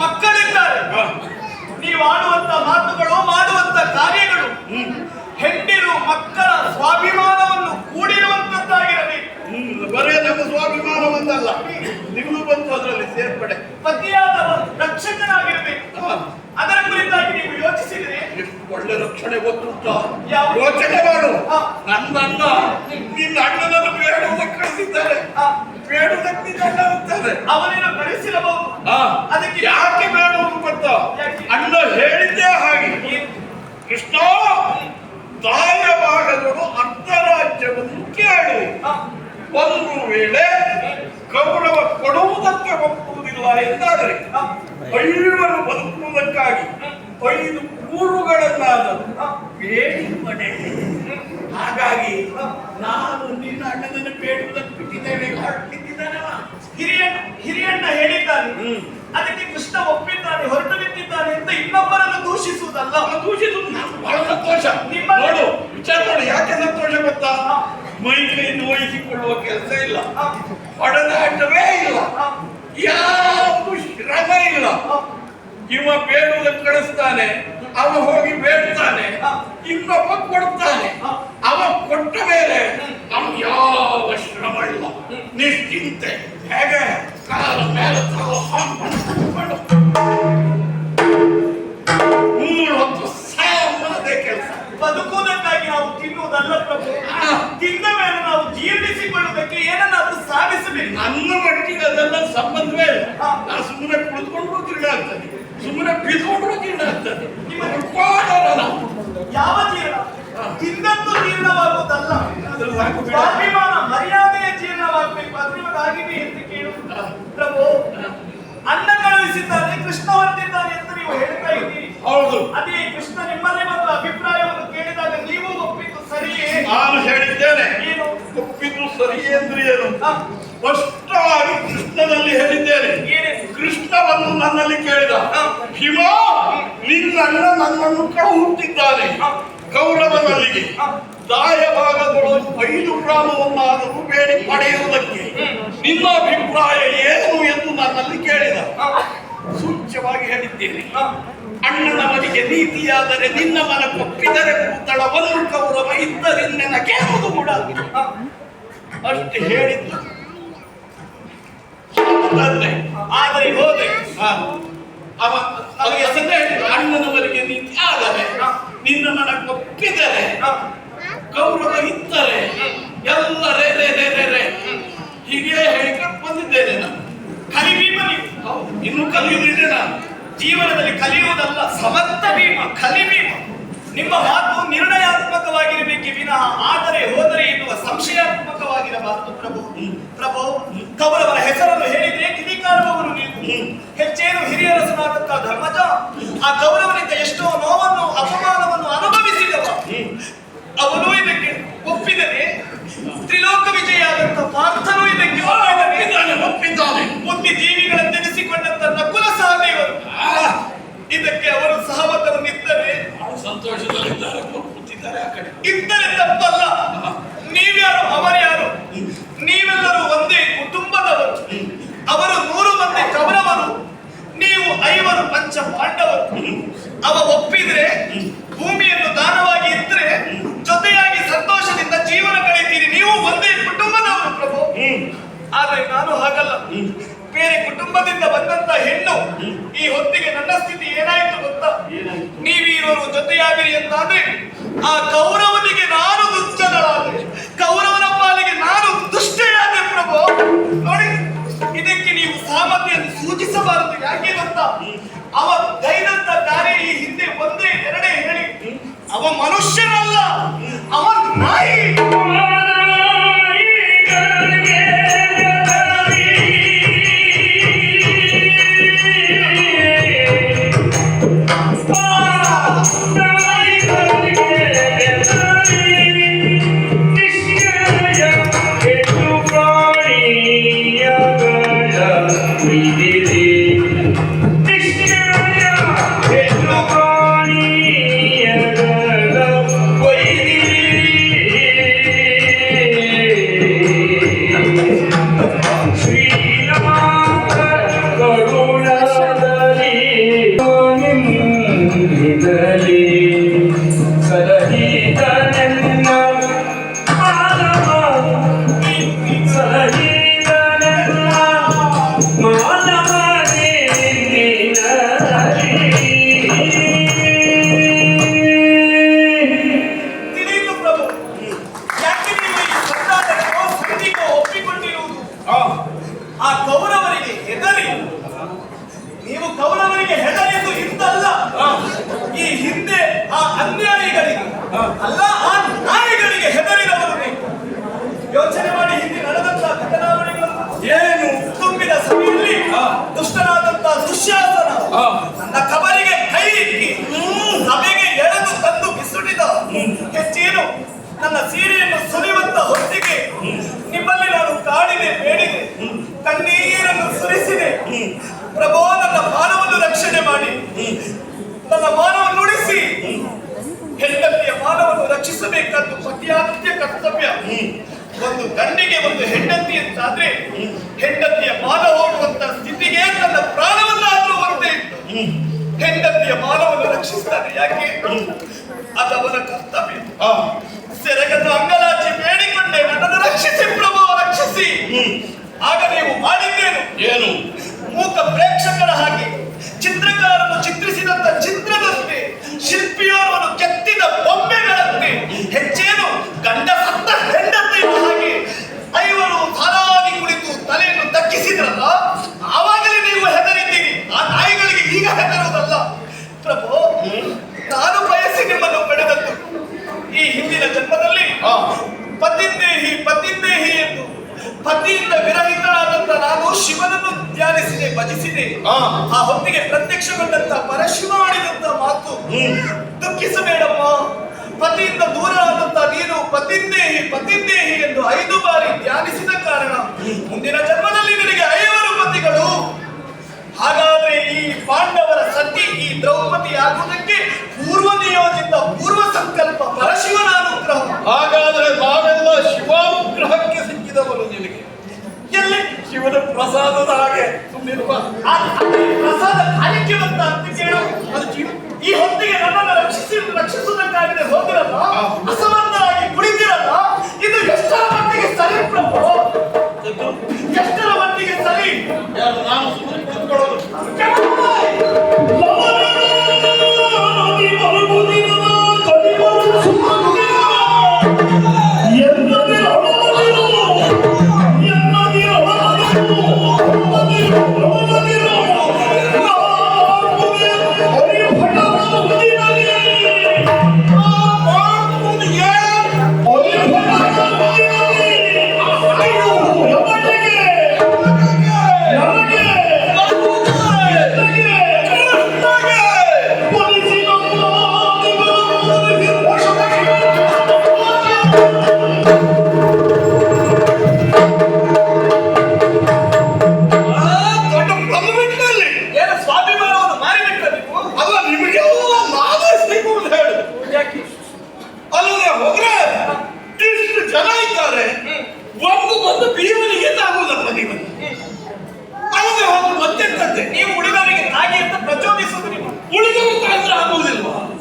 ಮಕ್ಕಳಿದ್ದಾರೆ. ನೀವು ಆಡುವಂತ ಮಾತುಗಳು, ಮಾಡುವಂತ ಕಾರ್ಯಗಳು ಹೆಂಡಿರು ಮಕ್ಕಳ ಸ್ವಾಭಿಮಾನವನ್ನು ಕೂಡಿರುವಂತದ್ದಾಗಿರಬೇಕು. ಬರೇ ನಮ್ಮ ಸ್ವಾಭಿಮಾನವನ್ನಲ್ಲ, ನಿಮಗೂ ಬಂತು ಅದರಲ್ಲಿ ಸೇರ್ಪಡೆ. ಪತಿಯಾದವ ರಕ್ಷಕನಾಗಿರಬೇಕು. ಅದರ ಕುರಿತಾಗಿ ನೀವು ಯೋಚಿಸಿದ್ರೆ ಎಷ್ಟು ಒಳ್ಳೆ ರಕ್ಷಣೆ ಗೊತ್ತುಂಟ. ಯಾವ? ಯೋಚನೆ ಮಾಡು. ನನ್ನನ್ನ ನಿನ್ನ ಅಣ್ಣನನ್ನು ಬೇಡುವುದಕ್ಕೆ ಕಳಿಸಿದ್ದಾರೆ. ಬೇಡುವುದಕ್ಕೆ ನಿನ್ನ ಅಣ್ಣ ಅಂತಾರೆ. ಅವನೇನು ಕಳಿಸಿರಬಹುದು. ಅದಕ್ಕೆ ಯಾಕೆ ಬೇಡುವುದು ಗೊತ್ತಾ? ಅಣ್ಣ ಹೇಳಿದ್ದೇ ಹಾಗೆ. ಕೃಷ್ಣ, ತಾಯ ಭಾಗದವರು ಅರ್ಧರಾಜ್ಯವನ್ನು ಕೇಳು. ಒಂದು ವೇಳೆ ಕೌರವ ಕೊಡುವುದಕ್ಕೆ ಒಪ್ಪುವುದಿಲ್ಲ ಎಂದಾದರೆ 5 ಬದುಕುವುದಕ್ಕಾಗಿ 5 ಊರುಗಳನ್ನಾದರೂ ಬೇಡಿ ಮನೆ. ಹಾಗಾಗಿ ನಾನು ನಿನ್ನ ಅಣ್ಣನನ್ನು ಬೇಡುವುದಕ್ಕೆ ಬಿಟ್ಟಿದ್ದೇನೆ. ಹಿರಿಯಣ್ಣ ಹೇಳಿದ್ದಾನೆ, ಅದಕ್ಕೆ ಕೃಷ್ಣ ಒಪ್ಪಿದ್ದಾನೆ, ಹೊರಟು ನಿಂತಿದ್ದಾನೆ ಅಂತ ಇನ್ನೊಬ್ಬರನ್ನು ದೂಷಿಸುವುದಲ್ಲ. ದೂಷಿಸುವುದು ಬಹಳ ಸಂತೋಷ. ನೋಡು, ವಿಚಾರ ಮಾಡು, ಯಾಕೆ ಸಂತೋಷ ಗೊತ್ತಾ? ಮೈ ಕೈ ನೋಯಿಸಿಕೊಳ್ಳುವ ಕೆಲಸ ಇಲ್ಲ, ಹೊಡೆದಾಟವೇ ಇಲ್ಲ, ಯಾವುದು ಶ್ರಮ ಇಲ್ಲ. ಇವ ಬೇಡುವುದಕ್ಕೆ ಕಳಿಸ್ತಾನೆ, ಅವ ಹೋಗಿ ಬೇಡ್ತಾನೆ, ಇನ್ನೊಬ್ಬ ಕೊಡ್ತಾನೆ. ಅವ ಕೊಟ್ಟ ಮೇಲೆ ಅವನು ಯಾವ ಶ್ರಮ ಇಲ್ಲ, ನಿಶ್ಚಿಂತೆ. ಹೇಗೆ ಕಾಲ ಮೇಲೆ 3 ಹೊತ್ತು ಸಾಮದೇ ಕೆಲಸ. ಬದುಕುವುದಕ್ಕಾಗಿ ನಾವು ತಿನ್ನುವುದಲ್ಲ ಪ್ರಭು, ತಿಂದ ಮೇಲೆ ನಾವು ಜೀರ್ಣಿಸಿಕೊಳ್ಳುವುದಕ್ಕೆ ಏನನ್ನಾದ್ರೂ ಸಾಧಿಸಬೇಕು. ನನ್ನ ಮಟ್ಟಿಗೆ ಅದೆಲ್ಲ ಸಂಬಂಧವೇ ಇಲ್ಲ. ನಾನು ಸುಮ್ಮನೆ ಕುಳಿತುಕೊಂಡ್ರು ತಿರುಗಾಡ್ತದೆ, ಸುಮ್ಮನೆ ಬಿದ್ದುಕೊಂಡ್ರು ತಿರುಗಾಡ್ತದೆ. ಯಾವ ಜೀರ್ಣ? ತಿಂದದ್ದು ಜೀರ್ಣವಾಗುವುದಲ್ಲ, ಸ್ವಾಭಿಮಾನ ಮರ್ಯಾದೆಯ ಜೀರ್ಣವಾಗಬೇಕು. ಅದು ನಿಮಗಾಗಿದೆ ಎಂದು ಕೇಳು ಪ್ರಭು. ಅಣ್ಣ ಕಳುಹಿಸಿದ್ದಾನೆ, ಕೃಷ್ಣ ಹೊರಟಿದ್ದಾನೆ ಅಂತ ನೀವು ಹೇಳ್ತಾ ಇದ್ದೀರಿ. ಹೌದು. ಅದೇ ಕೃಷ್ಣ ನಿಮ್ಮಲ್ಲಿ ಒಂದು ಅಭಿಪ್ರಾಯವನ್ನು ಕೇಳಿದಾಗ ನೀವು ಒಪ್ಪಿದ್ದು ಸರಿಯೇ? ನಾನು ಹೇಳಿದ್ದೇನೆ. ಏನು ಒಪ್ಪಿದ್ದು ಸರಿಯೇ ಅಂದ್ರೆ ಏನು? ಸ್ಪಷ್ಟವಾಗಿ ಕೃಷ್ಣನಲ್ಲಿ ಹೇಳಿದ್ದೇನೆ. ಕೃಷ್ಣವನ್ನು ನನ್ನಲ್ಲಿ ಕೇಳಿದ, ಹಿಮ, ನಿನ್ನಣ್ಣ ನನ್ನನ್ನು ಕಳುಹುತ್ತಿದ್ದಾನೆ ಕೌರವನಲ್ಲಿಗೆ. ದಾಯ ಭಾಗಗಳು 5 ಗ್ರಾಮವನ್ನಾದರೂ ಬೇಡಿ ಪಡೆಯುವುದಕ್ಕೆ ನಿನ್ನ ಅಭಿಪ್ರಾಯ ಏನು ಎಂದು ನನ್ನಲ್ಲಿ ಕೇಳಿದ. ಸೂಚ್ಯವಾಗಿ ಹೇಳಿದ್ದೇನೆ, ಅಣ್ಣನ ಮನೆಗೆ ನೀತಿಯಾದರೆ ನಿನ್ನ ಮನ ಕೊಪ್ಪಿದರೆ ಭೂತಳವನ್ನು ಕೌರವ ಇದ್ದರಿನ್ನೆನ ಕೇಳುವುದು ಕೂಡ ಅಷ್ಟು ಹೇಳಿದ್ದು. ಆದರೆ ಹೋದೆ, ಅವ ಹೆಸರೇ ಹೇಳಿದ, ಜೀವನದಲ್ಲಿ ಕಲಿಯುವುದಲ್ಲ, ಸಮರ್ಥ ಭೀಮ, ಕಲಿ ಭೀಮ. ನಿಮ್ಮ ಮಾತು ನಿರ್ಣಯಾತ್ಮಕವಾಗಿರಬೇಕೆ ವಿನಃ ಆದರೆ ಹೋದರೆ ಎನ್ನುವ ಸಂಶಯಾತ್ಮಕವಾಗಿರಬಾರದು. ಪ್ರಭು ಪ್ರಭು ಕೌರವರ ಹೆಸರನ್ನು ಹೇಳಿದ್ರೆ ಕಿಡಿಕಾರುವವರು ನೀವು. ಹೆಚ್ಚೇನು ಹಿರಿಯರಸನಾದಂತಹ ಧರ್ಮಜ ಆ ಕೌರವನಿಂದ ಎಷ್ಟೋ ನೋವನ್ನು ಅಪಮಾನವನ್ನು ಅನುಭವಿಸಿದವ. ಅವನು ಇದಕ್ಕೆ ಒಪ್ಪಿದರೆ, ತ್ರಿಲೋಕ ವಿಜಯ ಆದಂತ ಪಾರ್ಥನು ಇದಕ್ಕೆ ಒಪ್ಪಿದ್ದಾನೆ. ಬುದ್ಧಿಜೀವಿಗಳನ್ನೆನಿಸಿಕೊಂಡಂತ ನಕುಲ ಸಹದೇವರು ಇದಕ್ಕೆ ಅವರು ಸಹಮತವನ್ನಿದ್ದರೆ ಸಂತೋಷದಲ್ಲಿದ್ದಾರೆ, ಕೂತಿದ್ದಾರೆ ಆ ಕಡೆ. ಇದ್ದರೆ ತಪ್ಪಲ್ಲ. ನೀವ್ಯಾರು ಅವರ್ಯಾರು? ನೀವೆಲ್ಲರೂ ಒಂದೇ ಕುಟುಂಬದವರು. ಅವರು 100 ಮಂದಿ ಕೌರವರು, ನೀವು 5 ಪಂಚ ಪಾಂಡವರು. ಅವ ಒಪ್ಪಿದ್ರೆ ಭೂಮಿಯನ್ನು ದಾನವಾಗಿ ಇದ್ರೆ ಜೊತೆಯಾಗಿ ಸಂತೋಷದಿಂದ ಜೀವನ ಕಳೆಯುತ್ತೀರಿ. ನೀವು ಒಂದೇ ಕುಟುಂಬದವರು ಪ್ರಭು. ಆದ್ರೆ ನಾನು ಹಾಗಲ್ಲ, ಬೇರೆ ಕುಟುಂಬದಿಂದ ಬಂದಂತ ಹೆಣ್ಣು. ಈ ಹೊತ್ತಿಗೆ ನನ್ನ ಸ್ಥಿತಿ ಏನಾಯ್ತು ಗೊತ್ತಾ? ನೀವೀರೋರು ಜೊತೆಯಾಗಿರಿ ಅಂತಾದ್ರೆ ಆ ಕೌರವನಿಗೆ ನಾನು ದುಷ್ಟಗಳಾದೆ, ಕೌರವನ ಪಾಲಿಗೆ ನಾನು ದುಷ್ಟೆಯಾದೆ ಪ್ರಭು. ನೋಡಿ, ಇದಕ್ಕೆ ನೀವು ಸಾಮರ್ಥ್ಯವನ್ನು ಸೂಚಿಸಬಾರದು. ಯಾಕೆ ಗೊತ್ತಾ? ಅವ ಗೈದಂತ ಕಾರ್ಯ ಈ ಹಿಂದೆ ಒಂದೇ ಎರಡೇ ಹೇಳಿ, ಅವ ಮನುಷ್ಯನಲ್ಲ, ಅವ ನಾಯಿ. ಆ ಕೌರವರಿಗೆ ಹೆದರಿ, ನೀವು ಕೌರವರಿಗೆ ಹೆದರಿದ್ದು ಇಂದಲ್ಲ, ಈ ಹಿಂದೆ ಆ ಅನ್ಯಾಯಿಗಳಿಗೆ ಅಲ್ಲ ಆ ನಾಯಿಗಳಿಗೆ ಹೆದರಿದವರು ನೀವು. ಯೋಚನೆ ಮಾಡಿ, ಹಿಂದೆ ನಡೆದಂತಹ ಘಟನಾವಳಿಗಳು ಏನು. ತುಂಬಿದ ಸಭೆಯಲ್ಲಿ ದುಷ್ಟನಾದಂತಹ ದುಶ್ಯಾಸನ ನನ್ನ ಕಬರಿಗೆ ಕೈ ಇಕ್ಕಿ ಸಭೆಗೆ ಎಳೆದು ತಂದು ಬಿಸುಡಿದ. ಹೆಚ್ಚೇನು ನನ್ನ ಸೀರೆಯನ್ನು ಸುಲಿಯುವಂತ ಹೊತ್ತಿಗೆ ನಿಮ್ಮಲ್ಲಿ ನಾನು ಕಾಡಿದೆ, ಬೇಡಿದೆ, ಕಣ್ಣೀರನ್ನು ಸುರಿಸಿದೆ. ಪ್ರಭೋ, ನನ್ನ ಮಾನವನ್ನು ರಕ್ಷಣೆ ಮಾಡಿ, ನನ್ನ ಮಾನವನ್ನು ಉಳಿಸಿ. ಹೆಂಡತಿಯ ಮಾನವನ್ನು ರಕ್ಷಿಸಬೇಕಾದ್ದು ಪತಿಯಾತ್ಯ ಕರ್ತವ್ಯ. ಒಂದು ಗಂಡಿಗೆ ಒಂದು ಹೆಂಡತಿ ಅಂತಾದ್ರೆ ಹೆಂಡತಿಯ ಮಾನ ಹೋಗುವಂತ ಸ್ಥಿತಿಗೆ ತನ್ನ ಪ್ರಾಣವನ್ನಾದ್ರೂ ಒಂದೇ ಇಟ್ಟು ಹೆಂಡತಿಯ ಮಾನವನ್ನು ರಕ್ಷಿಸ್ತಾನೆ. ಯಾಕೆ? ಅದವನ ಕರ್ತವ್ಯ. ಸೆರಗನ್ನು ಅಂಗಲಾಚಿ ಬೇಡಿಕೊಂಡೆ, ನನ್ನನ್ನು ರಕ್ಷಿಸಿ ಪ್ರಭು, ರಕ್ಷಿಸಿ. ಆಗ ನೀವು ಮಾಡಿದ್ದೇನು? ಏನು? ಮೂಕ ಪ್ರೇಕ್ಷಕರ ಹಾಗೆ ಚಿತ್ರಕಾರನು ಚಿತ್ರಿಸಿದಂತ ಚಿತ್ರದಂತೆ, ಶಿಲ್ಪಿಯೋರ್ವನು ಕೆತ್ತಿದ ಬೊಂಬೆಗಳಂತೆ, ಹೆಚ್ಚೇನು ಗಂಡ ಸತ್ತ ಹೆಂಡತಿಯ ಹಾಗೆ 5 ಸಾಲಾಗಿ ಕುಳಿತು ತಲೆಯನ್ನು ತಗ್ಗಿಸಿದ್ರಲ್ಲ, ಆವಾಗಲೇ ನೀವು ಹೆದರಿದ್ದೀರಿ. ಆ ನಾಯಿಗಳಿಗೆ ಈಗ ಹೆದರುವುದಲ್ಲ ಪ್ರಭು. ನಾನು ಬಯಸಿ ನಿಮ್ಮನ್ನು ಪಡೆದದ್ದು. ಈ ಹಿಂದಿನ ಜನ್ಮದಲ್ಲಿ ಪತಿದ್ದೇಹಿ ಪತಿದ್ದೇಹಿ ಎಂದು ಪತಿಯಿಂದ ವಿರಹಿತನಾದಂತ ನಾನು ಶಿವನನ್ನು ಧ್ಯಾನಿಸಿದೆ, ಭಜಿಸಿದೆ. ಆ ಹೊತ್ತಿಗೆ ಪ್ರತ್ಯಕ್ಷಗೊಂಡಂತ ಪರಶಿವ ಆಡಿದಂತ ಮಾತು, ದುಃಖಿಸಬೇಡಮ್ಮ, ಪತಿಯಿಂದ ದೂರ ಆದಂತ ನೀನು ಪತಿದ್ದೇಹಿ ಪತಿದ್ದೇಹಿ ಎಂದು 5 ಬಾರಿ ಧ್ಯಾನಿಸಿದ ಕಾರಣ ಮುಂದಿನ ಜನ್ಮದಲ್ಲಿ ನಿನಗೆ 5 ಪತಿಗಳು. ಹಾಗಾದ್ರೆ ಈ ಪಾಂಡವರ ಸತಿ ಈ ದ್ರೌಪದಿ ಆಗುವುದಕ್ಕೆ ಪೂರ್ವ ನಿಯೋಜಿತ ಪೂರ್ವ ಸಂಕಲ್ಪ ಪರಶಿವನ ಅನುಗ್ರಹ. ಹಾಗಾದ್ರೆ ನಾವೆಲ್ಲ ಶಿವಾನುಗ್ರಹಕ್ಕೆ ಸಿಕ್ಕಿದವರು ನಿನಗೆ. ಎಲ್ಲಿ? ಶಿವನ ಪ್ರಸಾದದ ಹಾಗೆ ಸುಮ್ಮನಿರುವ. ಪ್ರಸಾದ ಕಾಲಿಕೆ ಬಂತ ಅಂತ ಕೇಳು. ಈ ಹೊತ್ತಿಗೆ ನನ್ನನ್ನು ರಕ್ಷಿಸುವುದಕ್ಕಾಗದೆ ಹೋಗಿರಲ್ಲ, ಅಸಮರ್ಥರಾಗಿ ಕುಳಿತಿರಲ್ಲ, ಇದು ಎಷ್ಟರ ಮಟ್ಟಿಗೆ ಸರಿ ಪ್ರಭು? ಎಷ್ಟರ ಮಟ್ಟಿಗೆ ಸರಿ? ಯಾರು? ನಾನು ಸುಮ್ಮನೆ ಕೂತ್ಕೊಳ್ಳೋದು.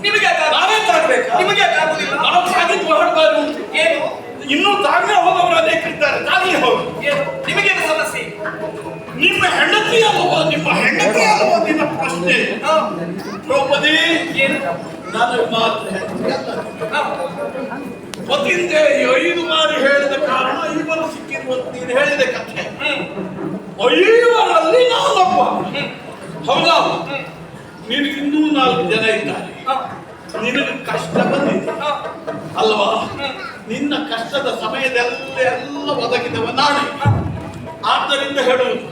ನಿಮಗೆ ಯಾಕೆ ನಾವೇ ತಾಗ್ಬೇಕಾ? ನಿಮಗೆ ಯಾಕೆ ಆಗುದಿಲ್ಲ? ನಾವು ತಾಗಿದ್ದು ಬಹಳ ಬಾರಿ ಉಂಟು. ಏನು ಇನ್ನೂ ತಾಗದೆ ಹೋದವರು ಅನೇಕ ಇದ್ದಾರೆ. ತಾಗಿ ಹೋಗಿ ಏನು ನಿಮಗೇನು ಸಮಸ್ಯೆ? ನಿಮ್ಮ ಹೆಂಡತಿ ಅಲ್ವಾ ನಿನ್ನ ಪ್ರಶ್ನೆ? ಹಾ. ದ್ರೌಪದಿ ಏನು ನನಗೆ ಮಾತ್ರ ಹೆಂಡತಿ ಅಲ್ಲ. ಪತಿಂದೆ 5 ಬಾರಿ ಹೇಳಿದ ಕಾರಣ ಇವರು ಸಿಕ್ಕಿರುವಂತ ನೀನು ಹೇಳಿದ ಕಥೆ. 5ರಲ್ಲಿ ನಾನೊಬ್ಬ. ಹೌದಾ? ನಿನಗೆ ಇನ್ನೂ 4 ಜನ ಇದ್ದಾರೆ. ನಿನಗೆ ಕಷ್ಟ ಬಂದಿದೆ ಅಲ್ವಾ? ನಿನ್ನ ಕಷ್ಟದ ಸಮಯದಲ್ಲೆಲ್ಲ ಒದಗಿದವ ನಾನೇ. ಆದ್ದರಿಂದ ಹೇಳುವುದು,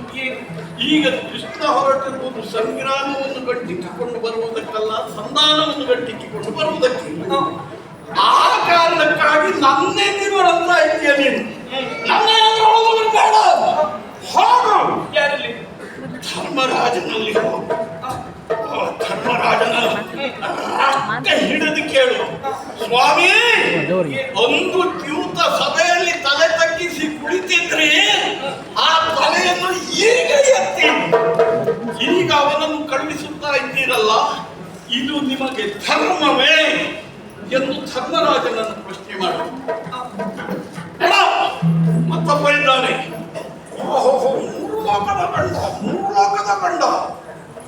ಈಗ ಕೃಷ್ಣ ಹೊರಟಿರುವುದು ಸಂಗ್ರಾಮವನ್ನು ಗಟ್ಟಿಕ್ಕಿಕೊಂಡು ಬರುವುದಕ್ಕಲ್ಲ, ಸಂಧಾನವನ್ನು ಗಟ್ಟಿಕ್ಕಿಕೊಂಡು ಬರುವುದಕ್ಕೆ. ಆ ಕಾರಣಕ್ಕಾಗಿ ನನ್ನೆಂದಿರುವಂತ ಇದೆಯಾ ನೀನು? ನನ್ನ ಎದುರೊಳಗವರು ಬೇಡ. ಹೋಗು. ಯಾರಲ್ಲಿ? ಧರ್ಮರಾಜನಲ್ಲಿ ಹೋಗು. ಧರ್ಮರಾಜನ ರಕ್ತ ಹಿಡಿದು ಕೇಳು, ಸ್ವಾಮಿ, ಒಂದು ದ್ಯೂತ ಸಭೆಯಲ್ಲಿ ತಲೆ ತಗ್ಗಿಸಿ ಕುಳಿತಿದ್ರೆ ಆ ತಲೆಯನ್ನು ಈಗ ಎತ್ತಿ ಈಗ ಅವನನ್ನು ಕಳುಹಿಸುತ್ತಾ ಇದ್ದೀರಲ್ಲ, ಇದು ನಿಮಗೆ ಧರ್ಮವೇ ಎಂದು ಧರ್ಮರಾಜನನ್ನು ಪ್ರಶ್ನೆ ಮಾಡು. ಮತ್ತೊಬ್ಬ ಇದ್ದಾನೆ, ಮೂರು ಲೋಕದ ಗಂಡ.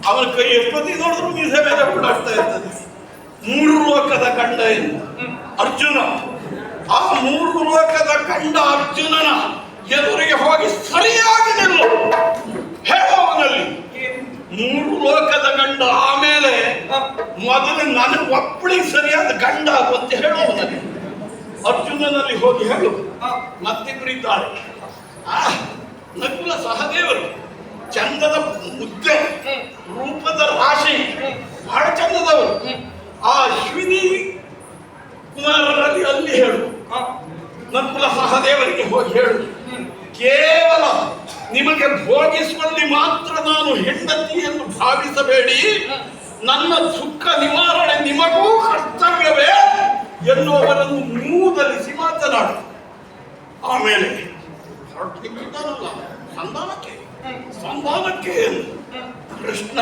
ಅವನ ಕೈ ಎಷ್ಟೊತ್ತಿ ನೋಡಿದ್ರು ಮೀಸೆ ಮೇಲೆ ಓಡಾಡ್ತಾ ಇರ್ತದೆ. 3 ಲೋಕದ ಗಂಡ ಎಂದು ಅರ್ಜುನ. ಆ 3 ಲೋಕದ ಗಂಡ ಅರ್ಜುನನ ಎದುರಿಗೆ ಹೋಗಿ ಸರಿಯಾಗಿ ನಿಲ್ಲು. ಹೇಳುವವನಲ್ಲಿ 3 ಲೋಕದ ಗಂಡ, ಆಮೇಲೆ ಮೊದಲು ನನಗೆ ಒಬ್ಬಳಿಗೆ ಸರಿಯಾದ ಗಂಡ ಅಂತ ಹೇಳುವವನಲ್ಲಿ ಅರ್ಜುನನಲ್ಲಿ ಹೋಗಿ ಹೇಳು. ಮತ್ತಿಬ್ಬರಿದ್ದಾರೆ, ನಕುಲ ಸಹದೇವರು. ಚಂದದ ಮುದ್ದೆ, ರೂಪದ ರಾಶಿ, ಬಹಳ ಚಂದದವರು. ಆ ಅಶ್ವಿನಿ ಕುಮಾರರಲ್ಲಿ ಅಲ್ಲಿ ಹೇಳು. ನಕುಲ ಸಹದೇವರಿಗೆ ಹೋಗಿ ಹೇಳು, ಕೇವಲ ನಿಮಗೆ ಭೋಗಿಸುವಲ್ಲಿ ಮಾತ್ರ ನಾನು ಹೆಂಡತಿ ಎಂದು ಭಾವಿಸಬೇಡಿ, ನನ್ನ ದುಃಖ ನಿವಾರಣೆ ನಿಮಗೂ ಕರ್ತವ್ಯವೇ ಎನ್ನುವವರನ್ನು ಮೂದಲಿಸಿ ಮಾತನಾಡು. ಆಮೇಲೆ ಹೊರಟಿದ್ದಾನಲ್ಲ ಸಂಧಾನಕ್ಕೆ ಕೃಷ್ಣ,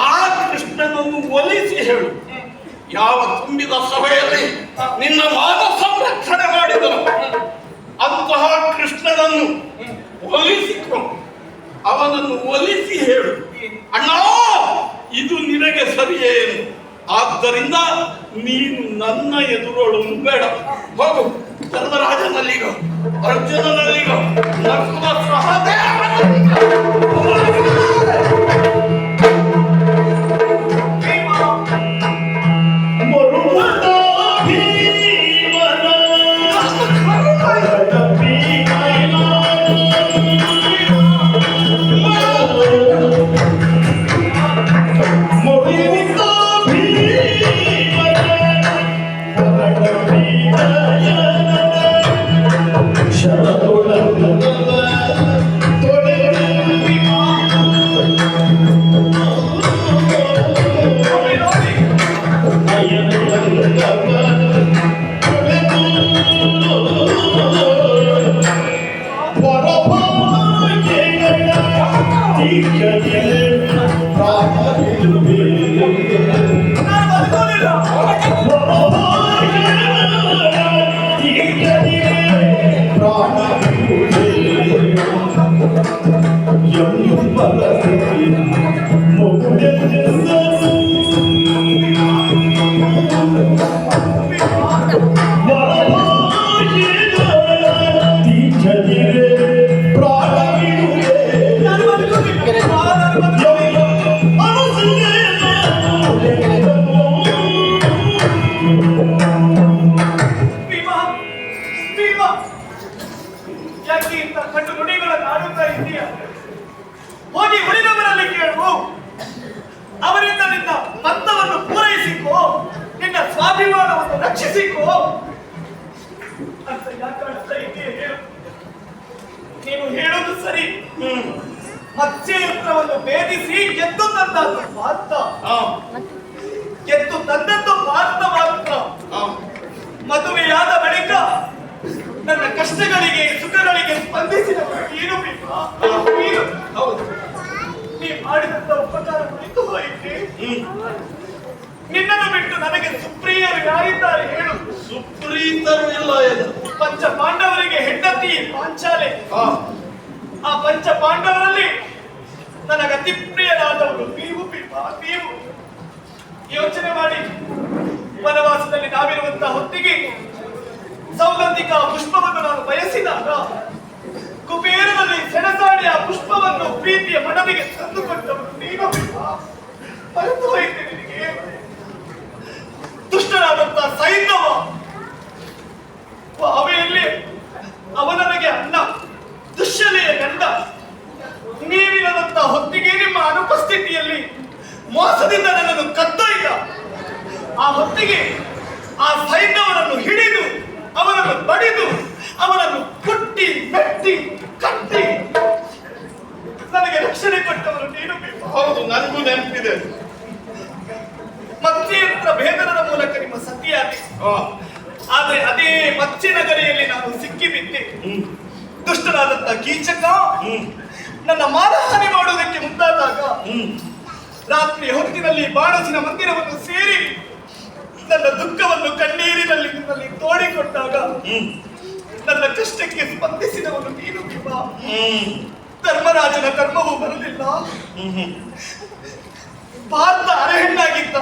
ಆ ಕೃಷ್ಣನನ್ನು ಒಲಿಸಿ ಹೇಳು. ಯಾವ ತುಂಬಿದ ಸಭೆಯಲ್ಲಿ ನಿನ್ನ ಮಾನ ಸಂರಕ್ಷಣೆ ಮಾಡಿದನು ಅಂತಹ ಕೃಷ್ಣನನ್ನು ಒಲಿಸಿಕೊಂಡು ಅವನನ್ನು ಒಲಿಸಿ ಹೇಳು, ಅಣ್ಣ, ಇದು ನಿನಗೆ ಸರಿಯೇನು? ಆದ್ದರಿಂದ ನೀನು ನನ್ನ ಎದುರೊಳು ಬೇಡ. ಹೋಗು, ಧರ್ಮರಾಜನಲ್ಲಿಗೋ, ಅರ್ಜುನನಲ್ಲಿಗೋ, ನಕುಲ ಯಾಕೆ ಇಂಥ ಕಟ್ಟು ನುಡಿಗಳನ್ನು ಆಡುತ್ತಾ ಇದ್ದೀಯಾ? ಹೋಗಿ ಉಳಿದವರಲ್ಲಿ ಕೇಳು, ಅವರಿಂದ ನಿನ್ನ ಮತವನ್ನು ಪೂರೈಸಿಕೋ, ನಿನ್ನ ಸ್ವಾಭಿಮಾನವನ್ನು ರಕ್ಷಿಸಿಕೋ ಅಂತ ಯಾಕೆ ಆಡ್ತಾ ಇದ್ದೀಯ ಹೇಳು? ನೀನು ಹೇಳೋದು ಸರಿ. ಮತ್ಸ್ಯಯಂತ್ರವನ್ನು ಭೇದಿಸಿ ಎದ್ದು ತಂದದ್ದು ಪಾರ್ಥ, ಎದ್ದು ತಂದದ್ದು ಪಾರ್ಥ ಮಾತ್ರ. ಮದುವೆಯಾದ ಬಳಿಕ ನನ್ನ ಕಷ್ಟಗಳಿಗೆ ಸುಖಗಳಿಗೆ ಸ್ಪಂದಿಸಿದವರು ಏನು ಬೇಕಾ? ನೀ ಮಾಡಿದಂತ ಉಪಕಾರ ಕುರಿತು ಹೋಯಿತೆ. ನಿನ್ನನ್ನು ಬಿಟ್ಟು ನನಗೆ ಸುಪ್ರಿಯರು ಯಾರಿದ್ದಾರೆ ಹೇಳು? ಸುಪ್ರೀತರು ಇಲ್ಲ ಎಂದು ಪಂಚ ಪಾಂಡವರಿಗೆ ಹೆಂಡತಿ ಪಾಂಚಾಲೆ. ಆ, ಆ ಪಂಚ ಪಾಂಡವರಲ್ಲಿ ನನಗೆ ಅತಿ ಪ್ರಿಯರಾದವರು ನೀವು ಭೀಮ. ನೀವು ಯೋಚನೆ ಮಾಡಿ, ವನವಾಸದಲ್ಲಿ ನಾವಿರುವಂತಹ ಹೊತ್ತಿಗೆ ಸೌಗಂಧಿಕ ಪುಷ್ಪವನ್ನು ನಾನು ಬಯಸಿದಾಗ ಕುಬೇರನಲ್ಲಿ ಸೆಣಸಾಡಿ ಆ ಪುಷ್ಪವನ್ನು ಪ್ರೀತಿಯ ಮನವಿಗೆ ತಂದುಕೊಟ್ಟವರು ನೀನು ಭೀಮ. ಮರೆತು ಹೋಯಿತೆ ನಿನಗೆ. ದುಷ್ಟನಾದಂತಹ ಸೈಂಧವ ಬಾವಿಯಲ್ಲಿ ಅವನಿಗೆ ಅನ್ನ, ದುಶ್ಯಲೆಯ ಗಂಡ. ನೀವಿಲ್ಲದಂತಹ ಹೊತ್ತಿಗೆ ನಿಮ್ಮ ಅನುಪಸ್ಥಿತಿಯಲ್ಲಿ ಮೋಸದಿಂದ ನನ್ನನ್ನು ಕದ್ದೊಯ್ದ. ಆ ಹೊತ್ತಿಗೆ ಆ ಸೈನ್ಯವನನ್ನು ಹಿಡಿದು ಅವನನ್ನು ಬಡಿದು ಅವನನ್ನು ಕುಟ್ಟಿ ಮೆಟ್ಟಿ ಕಟ್ಟಿ ನನಗೆ ರಕ್ಷಣೆ ಕೊಟ್ಟವರು ನೀನು ಭೀಮ. ಹೌದು, ನನಗೂ ನೆನಪಿದೆ. ಮತ್ಸ್ಯಂತ್ರ ಭೇದನದ ಮೂಲಕ ನಿಮ್ಮ ಸತಿಯಾದೆ. ಆದ್ರೆ ಅದೇ ಮತ್ಸ್ಯ ನಗರಿಯಲ್ಲಿ ನಾನು ಸಿಕ್ಕಿಬಿದ್ದೆ. ದುಷ್ಟನಾದಂತ ಕೀಚಕ ನನ್ನ ಮಾನಹಾನಿ ಮಾಡುವುದಕ್ಕೆ ಮುಂದಾದಾಗ ರಾತ್ರಿ ಹೊತ್ತಿನಲ್ಲಿ ಬಾಣಸಿನ ಮಂದಿರವನ್ನು ಸೇರಿ ನನ್ನ ದುಃಖವನ್ನು ಕಣ್ಣೀರಿನಲ್ಲಿ ನಿನ್ನಲ್ಲಿ ತೋಡಿಕೊಂಡಾಗ ನನ್ನ ಕಷ್ಟಕ್ಕೆ ಸ್ಪಂದಿಸಿದವನು ನೀನು ಭೀಮ. ಧರ್ಮರಾಜನ ಕರ್ಮವೂ ಬರಲಿಲ್ಲ. ಭಾರತ ಅರೆಹೆಣ್ಣಾಗಿದ್ದ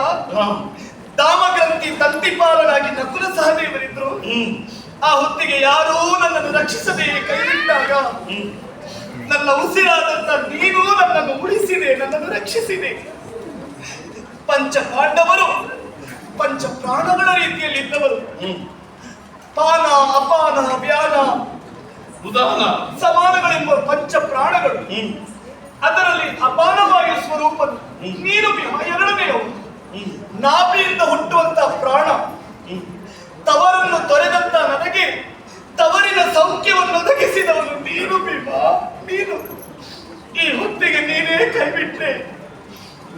ದಾಮಗ್ರಂಥಿ ತಂತಿಪಾಲನಾಗಿ ನಕುಲ ಸಹದೇವರಿದ್ರು. ಆ ಹೊತ್ತಿಗೆ ಯಾರೂ ನನ್ನನ್ನು ರಕ್ಷಿಸದೆ ಕೈಬಿಟ್ಟಾಗ ನನ್ನ ಉಸಿರಾದಂತ ನೀನು ನನ್ನನ್ನು ಉಳಿಸಿದೆ, ನನ್ನನ್ನು ರಕ್ಷಿಸಿದೆ. ಪಂಚ ಪಾಂಡವರು ಪಂಚ ಪ್ರಾಣಗಳ ರೀತಿಯಲ್ಲಿ ಇದ್ದವರು. ಪಾನ ಅಪಾನ ವ್ಯಾನ ಉದಾಹರಣ ಸಮಾನಗಳೆಂಬ ಪಂಚ ಪ್ರಾಣಗಳು. ಅದರಲ್ಲಿ ಅಪಾನವಾಯು ಸ್ವರೂಪನು ನೀನು ಭೀಮ. ಎರಡನೆಯವರು ನಾಭಿಯಿಂದ ಹುಟ್ಟುವಂತಹ ಪ್ರಾಣ. ತವರನ್ನು ತೊರೆದಂತ ನನಗೆ ತವರಿನ ಸೌಖ್ಯವನ್ನು ಒದಗಿಸಿದವನು ನೀನು ಭೀಮ. ನೀನು ಈ ಹೊತ್ತಿಗೆ ನೀನೇ ಕೈಬಿಟ್ರೆ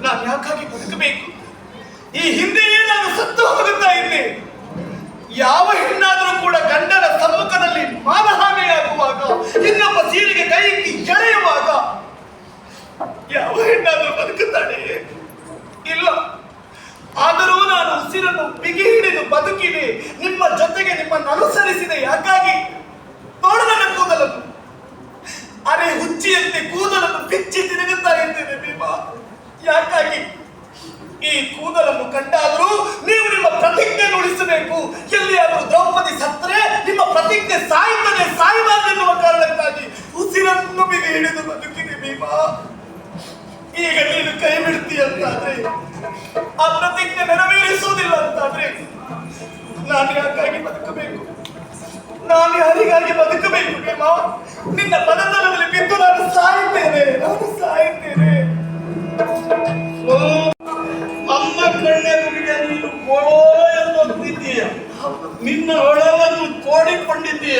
ನಾನು ಯಾಕಾಗಿ ಬದುಕಬೇಕು? ಈ ಹಿಂದೆಯೇ ನಾನು ಸತ್ತು ಹೋಗುತ್ತಾ ಇದ್ದೆ. ಯಾವ ಹೆಣ್ಣಾದರೂ ಕೂಡ ಗಂಡನ ಸಮ್ಮುಖದಲ್ಲಿ ಮಾನಹಾನಿಯಾಗುವಾಗ, ಇನ್ನೊಬ್ಬ ಸೀರೆಗೆ ಕೈ ಇಕ್ಕಿ ಎಳೆಯುವಾಗ ಯಾವ ಹೆಣ್ಣಾದರೂ ಬದುಕುತ್ತಾಳೆ? ಇಲ್ಲ. ಆದರೂ ನಾನು ಉಸಿರನ್ನು ಬಿಗಿ ಹಿಡಿದು ಬದುಕಿದೆ. ನಿಮ್ಮ ಜೊತೆಗೆ ನಿಮ್ಮನ್ನು ಅನುಸರಿಸಿದೆ. ಯಾಕಾಗಿ? ನೋಡು ನನ್ನ ಕೂದಲನ್ನು. ಅರೆ ಹುಚ್ಚಿಯಂತೆ ಕೂದಲನ್ನು ಬಿಚ್ಚಿ ತಿರುಗುತ್ತಾ ಇದ್ದೇನೆ ಭೀಮ. ಯಾಕಾಗಿ? ಈ ಕೂದಲನ್ನು ಕಂಡಾದರೂ ನೀವು ನಿಮ್ಮ ಪ್ರತಿಜ್ಞೆಯನ್ನು ಉಳಿಸಬೇಕು. ಎಲ್ಲಿಯಾದರೂ ದ್ರೌಪದಿ ಸತ್ತರೆ ನಿಮ್ಮ ಪ್ರತಿಜ್ಞೆ ಸಾಯುತ್ತದೆ, ಸಾಯಬಾರದೆನ್ನುವ ಕಾರಣಕ್ಕಾಗಿ ಉಸಿರನ್ನು ಬಿಗಿ ಹಿಡಿದು ಬದುಕಿದೆ ಭೀಮ. ಈಗ ನೀನು ಕೈ ಬಿಡ್ತೀಯಂತಾದ್ರೆ, ಆ ಪ್ರತಿಜ್ಞೆ ನೆರವೇರಿಸುವುದಿಲ್ಲ ಅಂತಾದ್ರೆ ನಾನು ಯಾಕಾಗಿ ಬದುಕಬೇಕು? ನಾನು ಯಾರಿಗಾಗಿ ಬದುಕಬೇಕು ಭೀಮ? ನಿನ್ನ ಪದತಲದಲ್ಲಿ ಬಿದ್ದು ನಾನು ಸಾಯುತ್ತೇನೆ. ನನ್ನ ಕಣ್ಣೆದುರಿಗೆ ನೀನು ಗೋಯಲ್ಲಿದ್ದೀಯ. ನಿನ್ನ ಒಳವನ್ನು ತೋಡಿಕೊಂಡಿದ್ದೀಯ.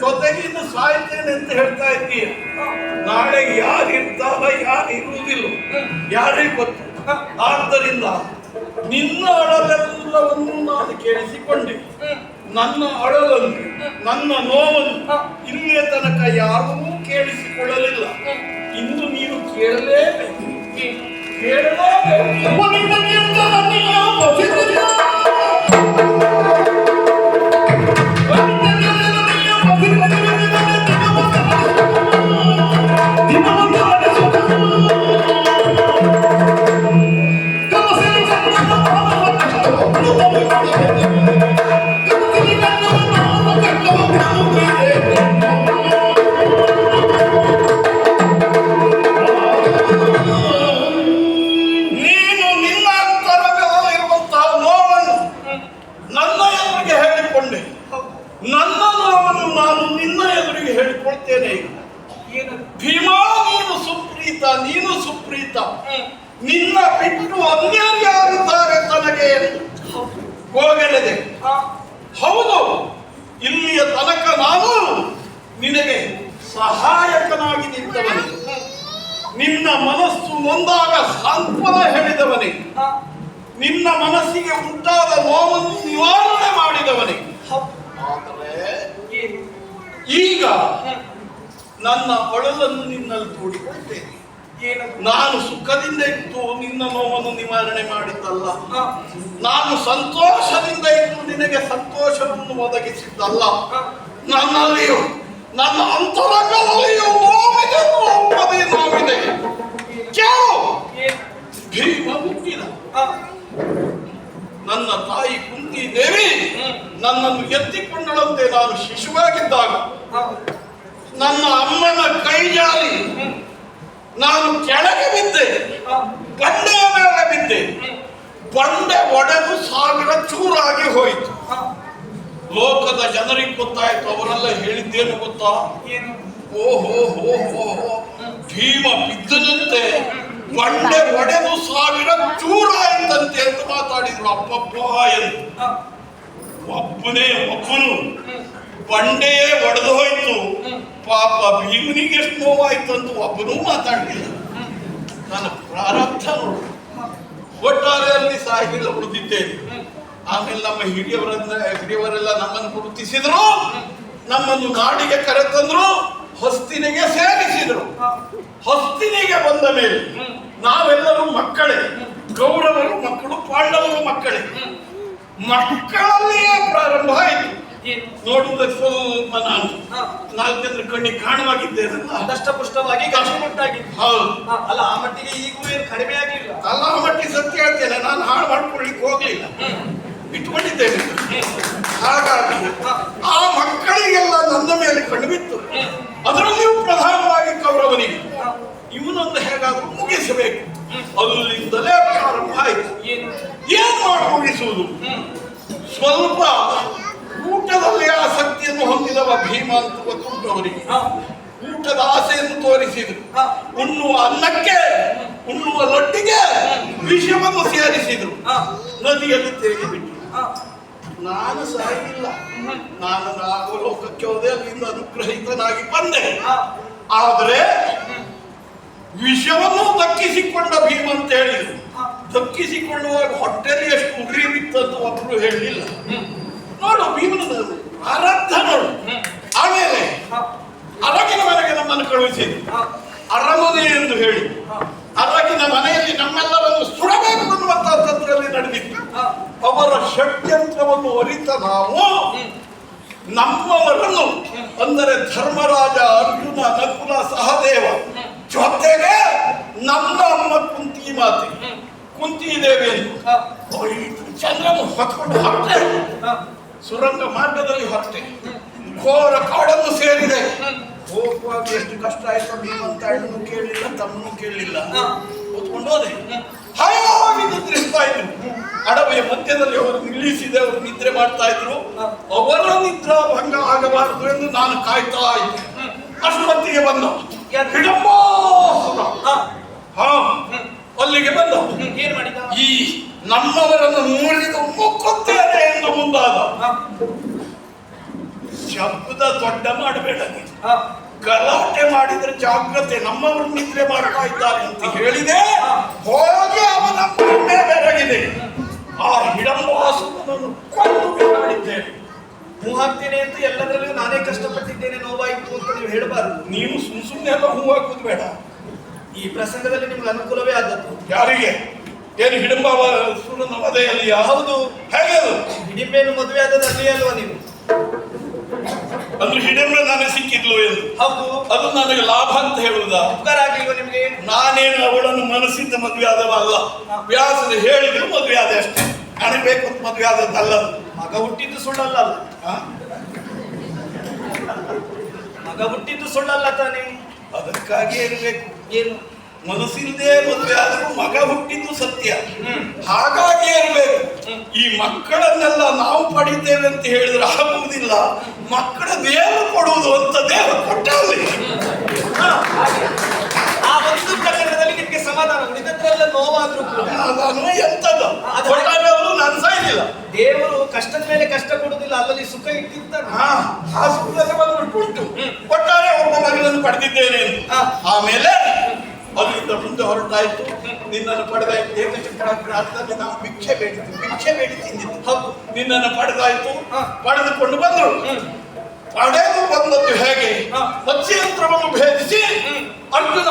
ಜೊತೆಗೆ ಇನ್ನು ಸಾಯ್ತೇನೆ ಅಂತ ಹೇಳ್ತಾ ಇದ್ದೀಯ. ನಾಳೆ ಯಾರಿರ್ತಾರ ಯಾರು ಇರುವುದಿಲ್ಲ ಯಾರಿಗೆ ಗೊತ್ತು. ಆದ್ದರಿಂದ ನಿನ್ನ ಅಳಲೆಲ್ಲವನ್ನು ನಾನು ಕೇಳಿಸಿಕೊಂಡೆ. ನನ್ನ ಅಳಲನ್ನು, ನನ್ನ ನೋವನ್ನು ಇಲ್ಲಿಯ ತನಕ ಯಾರೂ ಕೇಳಿಸಿಕೊಳ್ಳಲಿಲ್ಲ. ಇನ್ನು ನೀನು ಕೇಳಲೇಬೇಕು. ನನ್ನ ನೋವನ್ನು ನಾನು ನಿನ್ನ ಎದುರಿಗೆ ಹೇಳಿಕೊಳ್ತೇನೆ. ಭೀಮಾ, ನೀನು ಸುಪ್ರೀತ. ನಿನ್ನ ಬಿಟ್ಟು ಅನ್ಯಾರಿದ್ದಾರೆ ತನಗೆ ಹೋಗಲಿದೆ. ಹೌದು, ಇಲ್ಲಿಯ ತನಕ ನಾನು ನಿನಗೆ ಸಹಾಯಕನಾಗಿ ನಿಂತವನೇ. ನಿನ್ನ ಮನಸ್ಸು ನೊಂದಾಗ ಸಾಂತ್ವನ ಹೇಳಿದವನೇ. ನಿನ್ನ ಮನಸ್ಸಿಗೆ ಉಂಟಾದ ನೋವನ್ನು ನಿವಾರಣೆ ಮಾಡಿದವನೇ. ಆದರೆ ಈಗ ನನ್ನ ಒಳಲನ್ನು ನಿನ್ನಲ್ಲಿ ತೋಡಿಕೊಳ್ತೇನೆ. ಏನದು? ನಾನು ಸುಖದಿಂದ ಇದ್ದು ನಿನ್ನ ನೋವನ್ನು ನಿವಾರಣೆ ಮಾಡಿದ್ದಲ್ಲ, ನಾನು ಸಂತೋಷದಿಂದ ಇದ್ದು ನಿನಗೆ ಸಂತೋಷವನ್ನು ಒದಗಿಸಿದ್ದಲ್ಲ. ನನ್ನಲ್ಲಿಯೂ ನನ್ನ ಅಂತರಂಗದಲ್ಲಿಯೂ ನೋವಿದೆ, ನೋವದೇ ನೋವಿದೆ. ಕೇಳು, ಭೀಮ ಹುಟ್ಟಿದ. ನನ್ನ ತಾಯಿ ಕುಂತಿ ದೇವಿ ನನ್ನನ್ನು ಎತ್ತಿಕೊಂಡಳಂತೆ ನಾನು ಶಿಶುವಾಗಿದ್ದಾಗ ನನ್ನ ಅಮ್ಮನ ಕೈ ಜಾರಿ ನಾನು ಕೆಳಗೆ ಬಿದ್ದೆ, ಬಂಡೆಯ ಮೇಲೆ ಬಿದ್ದೆ. ಬಂಡೆ ಒಡೆದು 1000 ಚೂರಾಗಿ ಹೋಯಿತು. ಲೋಕದ ಜನರಿಗೆ ಗೊತ್ತಾಯ್ತು. ಅವರೆಲ್ಲ ಹೇಳಿದ್ದೇನು ಗೊತ್ತಾ? ಓಹೋ ಹೋ ಹೋ ಹೋ, ಭೀಮ ಬಿದ್ದನಂತೆ, ಬಂಡೆ ಒಡೆದು 1000 ಚೂರಾಯಿತಂತೆ ಅಂತ ಮಾತಾಡಿದ್ರು. ಅಪ್ಪಪ್ಪ ಎಂದು ಒಬ್ಬನು ಬಂಡೆಯೇ ಒಡೆದು ಹೋಯ್ತು. ಪಾಪ ಭೀಮನಿಗೆ ಎಷ್ಟು ನೋವಾಯ್ತು ಅಂತ ಒಬ್ಬನೂ ಮಾತಾಡಲಿಲ್ಲ. ನನ್ನ ಪ್ರಾರಬ್ಧ ನೋಡು. ಒಟ್ಟಾರೆಯಲ್ಲಿ ಸಾಹಿಲ್ಲ ಉಳಿದಿದ್ದೇನೆ. ಆಮೇಲೆ ನಮ್ಮ ಹಿರಿಯವರೆಲ್ಲ ನಮ್ಮನ್ನು ಗುರುತಿಸಿದ್ರು, ನಮ್ಮನ್ನು ನಾಡಿಗೆ ಕರೆತಂದ್ರು, ಹೊಸ್ತಿನಿಗೆ ಸೇರಿಸಿದ್ರು. ಹೊಸ್ತಿನಿಗೆ ಬಂದ ಮೇಲೆ ನಾವೆಲ್ಲರೂ ಮಕ್ಕಳೇ. ಕೌರವರು ಮಕ್ಕಳು, ಪಾಂಡವರು ಮಕ್ಕಳೇ. ಮಕ್ಕಳಲ್ಲಿಯೇ ಪ್ರಾರಂಭ ಆಯಿತು. ನೋಡುವುದಕ್ಕೆ ಸ್ವಲ್ಪ ನಾನು 4 ಜನರ ಕಣ್ಣಿಗೆ ಕಾಣವಾಗಿದ್ದೇನಲ್ಲ, ದಷ್ಟಪುಷ್ಟವಾಗಿ ಗಟ್ಟಿಮುಟ್ಟಾಗಿತ್ತು. ಹೌದು. ಅಲ್ಲ, ಆ ಮಟ್ಟಿಗೆ ಈಗೂ ಏನು ಕಡಿಮೆ ಆಗಲಿಲ್ಲ. ಅಲ್ಲ, ಆ ಮಟ್ಟಿಗೆ ಸತ್ಯ ಹೇಳ್ತೇನೆ. ನಾನು ಹಾಳು ಮಾಡ್ಕೊಳ್ಳಿಕ್ಕೆ ಹೋಗ್ಲಿಲ್ಲ, ಇಟ್ಕೊಂಡಿದ್ದೇನೆ. ಹಾಗಾಗಿ ಆ ಮಕ್ಕಳಿಗೆಲ್ಲ ನನ್ನ ಮೇಲೆ ಕಣ್ಣು ಬಿತ್ತು. ಅದರಲ್ಲಿಯೂ ಪ್ರಧಾನವಾಗಿ ಕೌರವನಿಗೆ ಇವನೊಂದು ಹೇಗಾದ್ರೂ ಮುಗಿಸಬೇಕು. ಅಲ್ಲಿಂದಲೇ ಪ್ರಾರಂಭ ಆಯಿತು. ಏನ್ ಮಾಡಿ ಮುಗಿಸುವುದು? ಸ್ವಲ್ಪ ಊಟದಲ್ಲಿ ಆಸಕ್ತಿಯನ್ನು ಹೊಂದಿದವ ಭೀಮ ಅಂತ ಗೊತ್ತುಂಟು ಅವರಿಗೆ. ಊಟದ ಆಸೆಯನ್ನು ತೋರಿಸಿದ್ರು. ಉಣ್ಣುವ ಅನ್ನಕ್ಕೆ, ಉಣ್ಣುವ ಲೊಟ್ಟಿಗೆ ವಿಷವನ್ನು ಸೇರಿಸಿದ್ರು. ನದಿಯಲ್ಲಿ ತೆಗೆದು ಬಿಟ್ಟರು. ನಾನು ಸಾಯಿಲ್ಲ, ನಾನು ನಾಗಲೋಕಕ್ಕೆ ಹೋದೆ, ಅಲ್ಲಿಂದ ಅನುಗ್ರಹಿತನಾಗಿ ಬಂದೆ. ಆದರೆ ವಿಷವನ್ನು ದಕ್ಕಿಸಿಕೊಂಡ ಭೀಮ ಅಂತ ಹೇಳಿದ್ರು. ದಕ್ಕಿಸಿಕೊಳ್ಳುವಾಗ ಹೊಟ್ಟೆಯಲ್ಲಿ ಎಷ್ಟು ಉಗುರಿ ಬಿತ್ತಂತ ಒಬ್ಬರು ಹೇಳಲಿಲ್ಲ. ನೋಡು ಭೀಮನ ಆರಾಧ ನೋಡು. ಆಮೇಲೆ ಅರಗಿನ ಮನೆಗೆ ನಮ್ಮನ್ನು ಕಳುಹಿಸಿದ್ರು. ಅರಮನೆ ಎಂದು ಹೇಳಿ ಅರಗಿನ ಮನೆಯಲ್ಲಿ ನಮ್ಮೆಲ್ಲರನ್ನು ಸುಡಬೇಕು ಅನ್ನುವಂತಹ ತಂತ್ರದಲ್ಲಿ ನಡೆದಿತ್ತು. ಅವರ ಷಡ್ಯಂತ್ರವನ್ನು ಅರಿತ ನಾವು ನಮ್ಮವರನ್ನು, ಅಂದರೆ ಧರ್ಮರಾಜ, ಅರ್ಜುನ, ನಕುಲ, ಸಹದೇವ ಜೊತೆಗೆ ನನ್ನ ಅಮ್ಮ ಕುಂತಿ ಮಾತೆ, ಕುಂತಿ ದೇವಿಯನ್ನು ಚಂದ್ರನು ಹೊತ್ಕೊಂಡು ಹೊರಟೆ. ಸುರಂಗ ಮಾರ್ಗದಲ್ಲಿ ಹೊರಟೆ. ಘೋರ ಕಾಡನ್ನು ಸೇರಿದೆ. ಹೋಗುವಾಗ ಎಷ್ಟು ಕಷ್ಟ ಆಯ್ತು. ಭೀಮಂತ ಅಣ್ಣನು ಕೇಳಲಿಲ್ಲ, ತಮ್ಮನು ಕೇಳಲಿಲ್ಲ. ಹೊತ್ಕೊಂಡು ಹೋದೆ. ಹಾಯಾಗಿ ನಿದ್ರಿಸ್ತಾ ಇದ್ರು. ಅಡವೆಯ ಮಧ್ಯದಲ್ಲಿ ಅವರು ನಿಲ್ಲಿಸಿದೆ. ಅವರು ನಿದ್ರೆ ಮಾಡ್ತಾ ಇದ್ರು. ಅವರ ನಿದ್ರಾ ಭಂಗ ಆಗಬಾರದು ಎಂದು ನಾನು ಕಾಯ್ತಾ ಇದ್ದೆ. ಅಷ್ಟೊತ್ತಿಗೆ ಬಂದ ಹಿಡಂಬಾಸುರ. ಅಲ್ಲಿಗೆ ಬಂದ. ಏನ್ ಮಾಡಿದ? ಈ ನಮ್ಮವರನ್ನು ಮುರಿದು ಮುಕ್ಕುತ್ತೇನೆ ಎಂದು ಮುಂದಾದ. ಶಬ್ದ ದೊಡ್ಡ ಮಾಡಬೇಡ ನೀನು, ಗಲಾಟೆ ಮಾಡಿದ್ರೆ ಜಾಗ್ರತೆ, ನಮ್ಮವರು ನಿದ್ರೆ ಮಾಡ್ತಾ ಇದ್ದಾರೆ ಅಂತ ಹೇಳಿದೆ. ಹೋಗಿ ಅವನ ಮೇಲೆ ಬೆರಗಿದೆ. ಆ ಹಿಡಂಬಾಸುರನನ್ನು ಕೊಂದು ಮಾಡಿದ್ದೇನೆ. ಹೂ ಹಾಕ್ತೇನೆ ಅಂತ ಎಲ್ಲದರಲ್ಲೂ ನಾನೇ ಕಷ್ಟಪಟ್ಟಿದ್ದೇನೆ, ನೋವಾಯಿತು ಅಂತ ನೀವು ಹೇಳಬಾರದು. ನೀನು ಸುಮ್ಮನೆ ಎಲ್ಲ ಹೂ ಹಾಕುದು ಬೇಡ. ಈ ಪ್ರಸಂಗದಲ್ಲಿ ನಿಮ್ಗೆ ಅನುಕೂಲವೇ ಆದದ್ದು. ಯಾರಿಗೆ? ಏನು ಹಿಡಂಬಾಸುರನ ವಧೆಯಲ್ಲಿಯಾ? ಹೌದು. ಹೇಗೆ ಅದು? ಹಿಡಿಂಬೆಯನ್ನು ಮದುವೆ ಆದದ್ದು ಅಲ್ಲಿ ಅಲ್ವಾ ನೀವು? ಅಂದ್ರೆ ಹಿಡಂಬೆ ನನಗೆ ಸಿಕ್ಕಿದ್ಲು ಎಂದು. ಹೌದು. ಅದು ನನಗೆ ಲಾಭ ಅಂತ ಹೇಳುವುದಾ? ಉಪಕಾರ ಆಗ್ಲಿಲ್ವ ನಿಮ್ಗೆ? ನಾನೇನು ಅವಳನ್ನು ಮನಸ್ಸಿಂದ ಮದುವೆ ಆದವಲ್ಲ. ವ್ಯಾಸದ ಹೇಳಿದ್ರು ಮದುವೆ ಆದ ಅಷ್ಟೇ. ನನಗೆ ಬೇಕು ಅಂತ ಮದುವೆ ಆದದ್ದಲ್ಲ. ಮಗ ಹುಟ್ಟಿದ್ದು ಸುಳ್ಳಲ್ಲ ಅಲ್ಲ? ಮಗ ಹುಟ್ಟಿದ್ದು ಸುಳ್ಳಲ್ಲ ತಾನೇ? ಅದಕ್ಕಾಗಿ ಇರಬೇಕು. ಏನು? ಮನಸ್ಸಿಲ್ಲದೆ ಮದುವೆ ಆದರೂ ಮಗ ಹುಟ್ಟಿದ್ದು ಸತ್ಯ. ಹಾಗಾಗಿ ಇರಬೇಕು. ಈ ಮಕ್ಕಳನ್ನೆಲ್ಲ ನಾವು ಪಡಿತೇವೆ ಅಂತ ಹೇಳಿದ್ರೆ ಆಗುವುದಿಲ್ಲ. ಮಕ್ಕಳ ದೇವರು ಕೊಡುವುದು ಅಂತ ದೇವರು ಕೊಟ್ಟಲ್ಲಿ. ಆ ಒಂದು ಪ್ರಕರಣದಲ್ಲಿ ನಿಮ್ಗೆ ಸಮಾಧಾನ, ಉಳಿದದ್ರೆಲ್ಲ ನೋವಾದ್ರೂ ಕೂಡ ನಾನು ಎಂತದ್ದು ಕೊಟ್ಟವರು ನಾನು ಸಾಯ್ಲಿಲ್ಲ. ದೇವರು ಕಷ್ಟದ ಮೇಲೆ ಕಷ್ಟ ಕೊಡುವುದಿಲ್ಲ, ಅಲ್ಲಲ್ಲಿ ಸುಖ ಇಟ್ಟಿರ್ತಾನೆ. ಆ ಸುಖದಲ್ಲಿ ಬಂದ್ಬಿಟ್ಟು ಉಂಟು. ಒಟ್ಟಾರೆ ಒಬ್ಬ ಮಗನನ್ನು ಪಡೆದಿದ್ದೇನೆ. ಆಮೇಲೆ ಅಲ್ಲಿಂದ ಮುಂದೆ ಹೊರಟಾಯ್ತು. ನಿನ್ನನ್ನು ಪಡೆದಾಯ್ತು. ಏಕಚಕ್ರಾಗ್ರಹದಲ್ಲಿ ನಾವು ಭಿಕ್ಷೆ ಬೇಡಿ ತಿಂದಿದ್ದು. ಹೌದು, ನಿನ್ನನ್ನು ಪಡೆದಾಯ್ತು. ಪಡೆದುಕೊಂಡು ಬಂದರು. ಪಡೆದು ಬಂದದ್ದು ಹೇಗೆ? ಮತ್ಸ್ಯಂತ್ರವನ್ನು ಭೇದಿಸಿ ಅರ್ಜುನ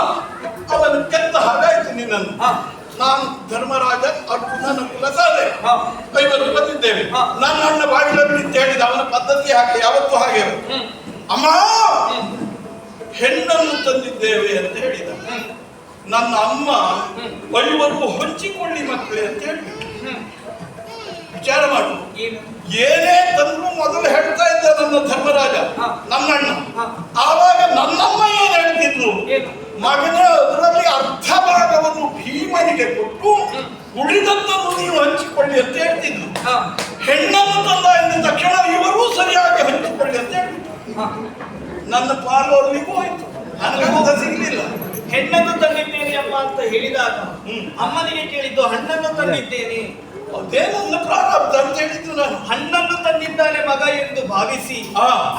ಅವನು ಕೆತ್ತ ಹಾಗಾಯ್ತು ನಿನ್ನನ್ನು. ಹಾ. ನಾನು ಧರ್ಮರಾಜ, ಅರ್ಜುನನ ಕುಲಸಾದೆ, ಹಾ. ಐವರು ಬಂದಿದ್ದೇವೆ. ಹಾ. ನನ್ನ ಅಣ್ಣ ಬಾಗಿಲಲ್ಲಿ ಅಂತ ಹೇಳಿದ, ಅವನ ಪದ್ಧತಿ ಹಾಗೆ ಯಾವತ್ತೂ ಹಾಗೆ. ಅಮ್ಮ ಹೆಣ್ಣನ್ನು ತಂದಿದ್ದೇವೆ ಅಂತ ಹೇಳಿದ. ನನ್ನ ಅಮ್ಮ ಐವರು ಹಂಚಿಕೊಳ್ಳಿ ಮಕ್ಕಳೇ ಅಂತ ಹೇಳಿಬಿಟ್ಟು ವಿಚಾರ ಮಾಡು. ಏನೇ ತಂದ್ರು ಮೊದಲು ಹೇಳ್ತಾ ಇದ್ದ ನನ್ನ ಧರ್ಮರಾಜ, ನನ್ನಣ್ಣ. ಆವಾಗ ನನ್ನಮ್ಮ ಏನ್ ಹೇಳ್ತಿದ್ರು, ಮಗನ ಅದರಲ್ಲಿ ಅರ್ಧ ಭಾಗವನ್ನು ಭೀಮನಿಗೆ ಕೊಟ್ಟು ಉಳಿದದ್ದನ್ನು ನೀವು ಹಂಚಿಕೊಳ್ಳಿ ಅಂತ ಹೇಳ್ತಿದ್ರು. ಹೆಣ್ಣನ್ನು ತಂದ ಎಂದ ತಕ್ಷಣ ಇವರೂ ಸರಿಯಾಗಿ ಹಂಚಿಕೊಳ್ಳಿ ಅಂತ ಹೇಳ್ತಿದ್ರು. ನನ್ನ ಪಾಲು ಅವರಿಗೂ ಹೋಯ್ತು, ನನಗೆ ಸಿಗಲಿಲ್ಲ. ಹೆಣ್ಣನ್ನು ತಂದಿದ್ದೇನೆ ಅಮ್ಮ ಅಂತ ಹೇಳಿದಾಗ ಅಮ್ಮನಿಗೆ ಕೇಳಿದ್ದು ಹಣ್ಣನ್ನು ತಂದಿದ್ದೇನೆ, ಅದೇ ನನ್ನ ಪ್ರಾರಬ್ಧ ಅಂತ ಹೇಳಿದ್ದು ನಾನು. ಹಣ್ಣನ್ನು ತಂದಿದ್ದಾನೆ ಮಗ ಎಂದು ಭಾವಿಸಿ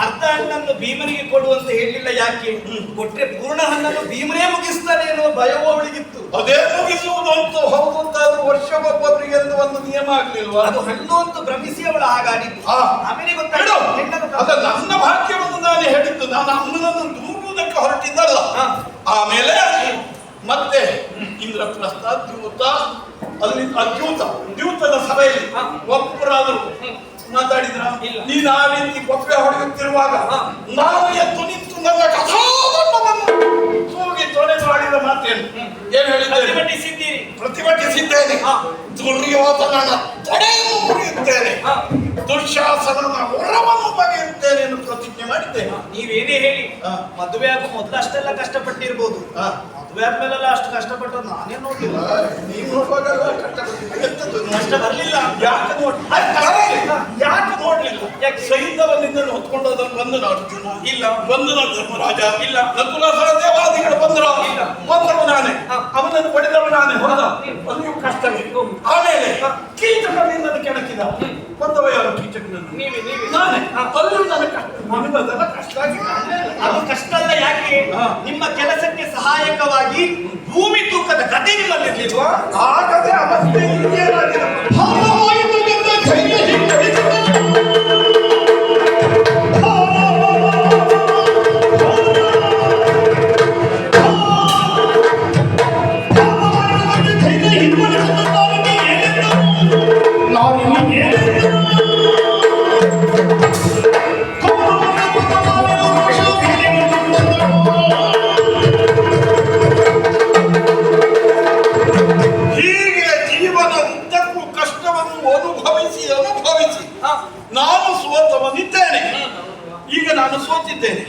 ಅರ್ಧ ಹಣ್ಣನ್ನು ಭೀಮನಿಗೆ ಕೊಡುವಂತ ಹೇಳಿಲ್ಲ. ಯಾಕೆ ಕೊಟ್ರೆ ಪೂರ್ಣ ಹಣ್ಣನ್ನು ಭೀಮನೇ ಮುಗಿಸ್ತಾನೆ ಎನ್ನುವ ಭಯವೂ ಅವಳಿಗಿತ್ತು. ಅದೇ ಮುಗಿಸುವುದು ಅಂತ ಹೌದು ಅಂತಾದ್ರೂ ವರ್ಷಕ್ಕೊಬ್ಬೊಬ್ಬರಿಗೆ ಎಂದು ಒಂದು ನಿಯಮ ಆಗ್ಲಿಲ್ವಾ? ಅದು ಹಣ್ಣು ಅಂತ ಭ್ರಮಿಸಿ ಅವಳು ಹಾಗಾಡಿದ್ದು. ಆಮೇಲೆ ಗೊತ್ತಾಯ್ತು, ಅದ ನನ್ನ ಭಾಗ್ಯವನ್ನು ನಾನು ಹೇಳಿದ್ದು. ನಾನು ಅಮ್ಮನನ್ನು ದೂರುವುದಕ್ಕೆ ಹೊರಟಿದ್ದಲ್ಲ. ಆಮೇಲೆ ಮತ್ತೆ ಇಂದ್ರಪ್ರಸ್ಥ, ದ್ಯೂತ, ಅಲ್ಲಿ ದ್ಯೂತದ ಸಭೆಯಲ್ಲಿ ಒಬ್ಬರಾದ್ರು ಮಾತಾಡಿದ್ರ? ನೀನು ಆ ರೀತಿ ಕೊಪ್ಪೆ ಹೊಡೆಯುತ್ತಿರುವಾಗ ನಾನು ಎದ್ದು ನಿಂತು ನನ್ನ ಕಥಾವನ್ನು ಕೂಗಿ ತೊಡೆದು ಆಡಿದ ಮಾತೇನು? ಏನ್ ಹೇಳಿದ್ದೇನೆ? ಪ್ರತಿಭಟಿಸಿದ್ದೇನೆ. ದುರ್ಯೋಧನನ ತೊಡೆಯನ್ನು ಮುರಿಯುತ್ತೇನೆ, ದುಶ್ಯಾಸನನ ಹೊರವನ್ನು ಬಗೆಯುತ್ತೇನೆ ಎಂದು ಪ್ರತಿಜ್ಞೆ ಮಾಡಿದ್ದೇನೆ. ನೀವೇನೇ ಹೇಳಿ ಮದುವೆ ಆಗುವ ಮೊದಲು ಅಷ್ಟೆಲ್ಲ ಕಷ್ಟಪಟ್ಟಿರ್ಬೋದು, ಮದುವೆ ಆದ್ಮೇಲೆಲ್ಲ ಅಷ್ಟು ಕಷ್ಟಪಟ್ಟು ನಾನೇ ನೋಡ್ಲಿಲ್ಲ. ನೀವು ನೋಡುವಾಗ ಕಷ್ಟ ಬರ್ಲಿಲ್ಲ. ಯಾಕೆ ನೋಡ್ಲಿಲ್ಲ? ಸೈನ್ಯವನ್ನಿಂದ ಹೊತ್ಕೊಂಡು ಅದನ್ನು ಬಂದನ ಅರ್ಜುನ ಇಲ್ಲ, ಬಂದನ ಧರ್ಮರಾಜ ಇಲ್ಲ, ನಕುಲ ಸಹದೇವಾದಿಗಳು ಬಂದರು ಇಲ್ಲ, ಬಂದವ ನಾನೇ, ಅವನನ್ನು ಪಡೆದವ ನಾನೇ. ಹೋದ ಅಲ್ಲಿಯೂ ಕಷ್ಟವೇ. ಆಮೇಲೆ ಕೀಚಕನಿಂದ ಕೆಣಕಿದ, ಬಂದವ ಯಾರು? ಕೀಚಕನನ್ನು ನಾನೇ. ಅಲ್ಲಿಯೂ ನನಗೆ ಕಷ್ಟ, ನನಗದೆಲ್ಲ ಕಷ್ಟ ಆಗಿ ಅದು ಕಷ್ಟ ಅಲ್ಲ. ಯಾಕೆ? ನಿಮ್ಮ ಕೆಲಸಕ್ಕೆ ಸಹಾಯಕವಾಗಿ ಭೂಮಿ ತೂಕದ ಗದೆ ನಿಮ್ಮಲ್ಲಿರ್ಲಿಲ್ವಾ? ಆಗದೆ ಅವಸ್ಥೆ ಏನಾಗಿದೆ? ನಾನು ಸೋತವನಿದ್ದೇನೆ. ಈಗ ನಾನು ಸೋತಿದ್ದೇನೆ,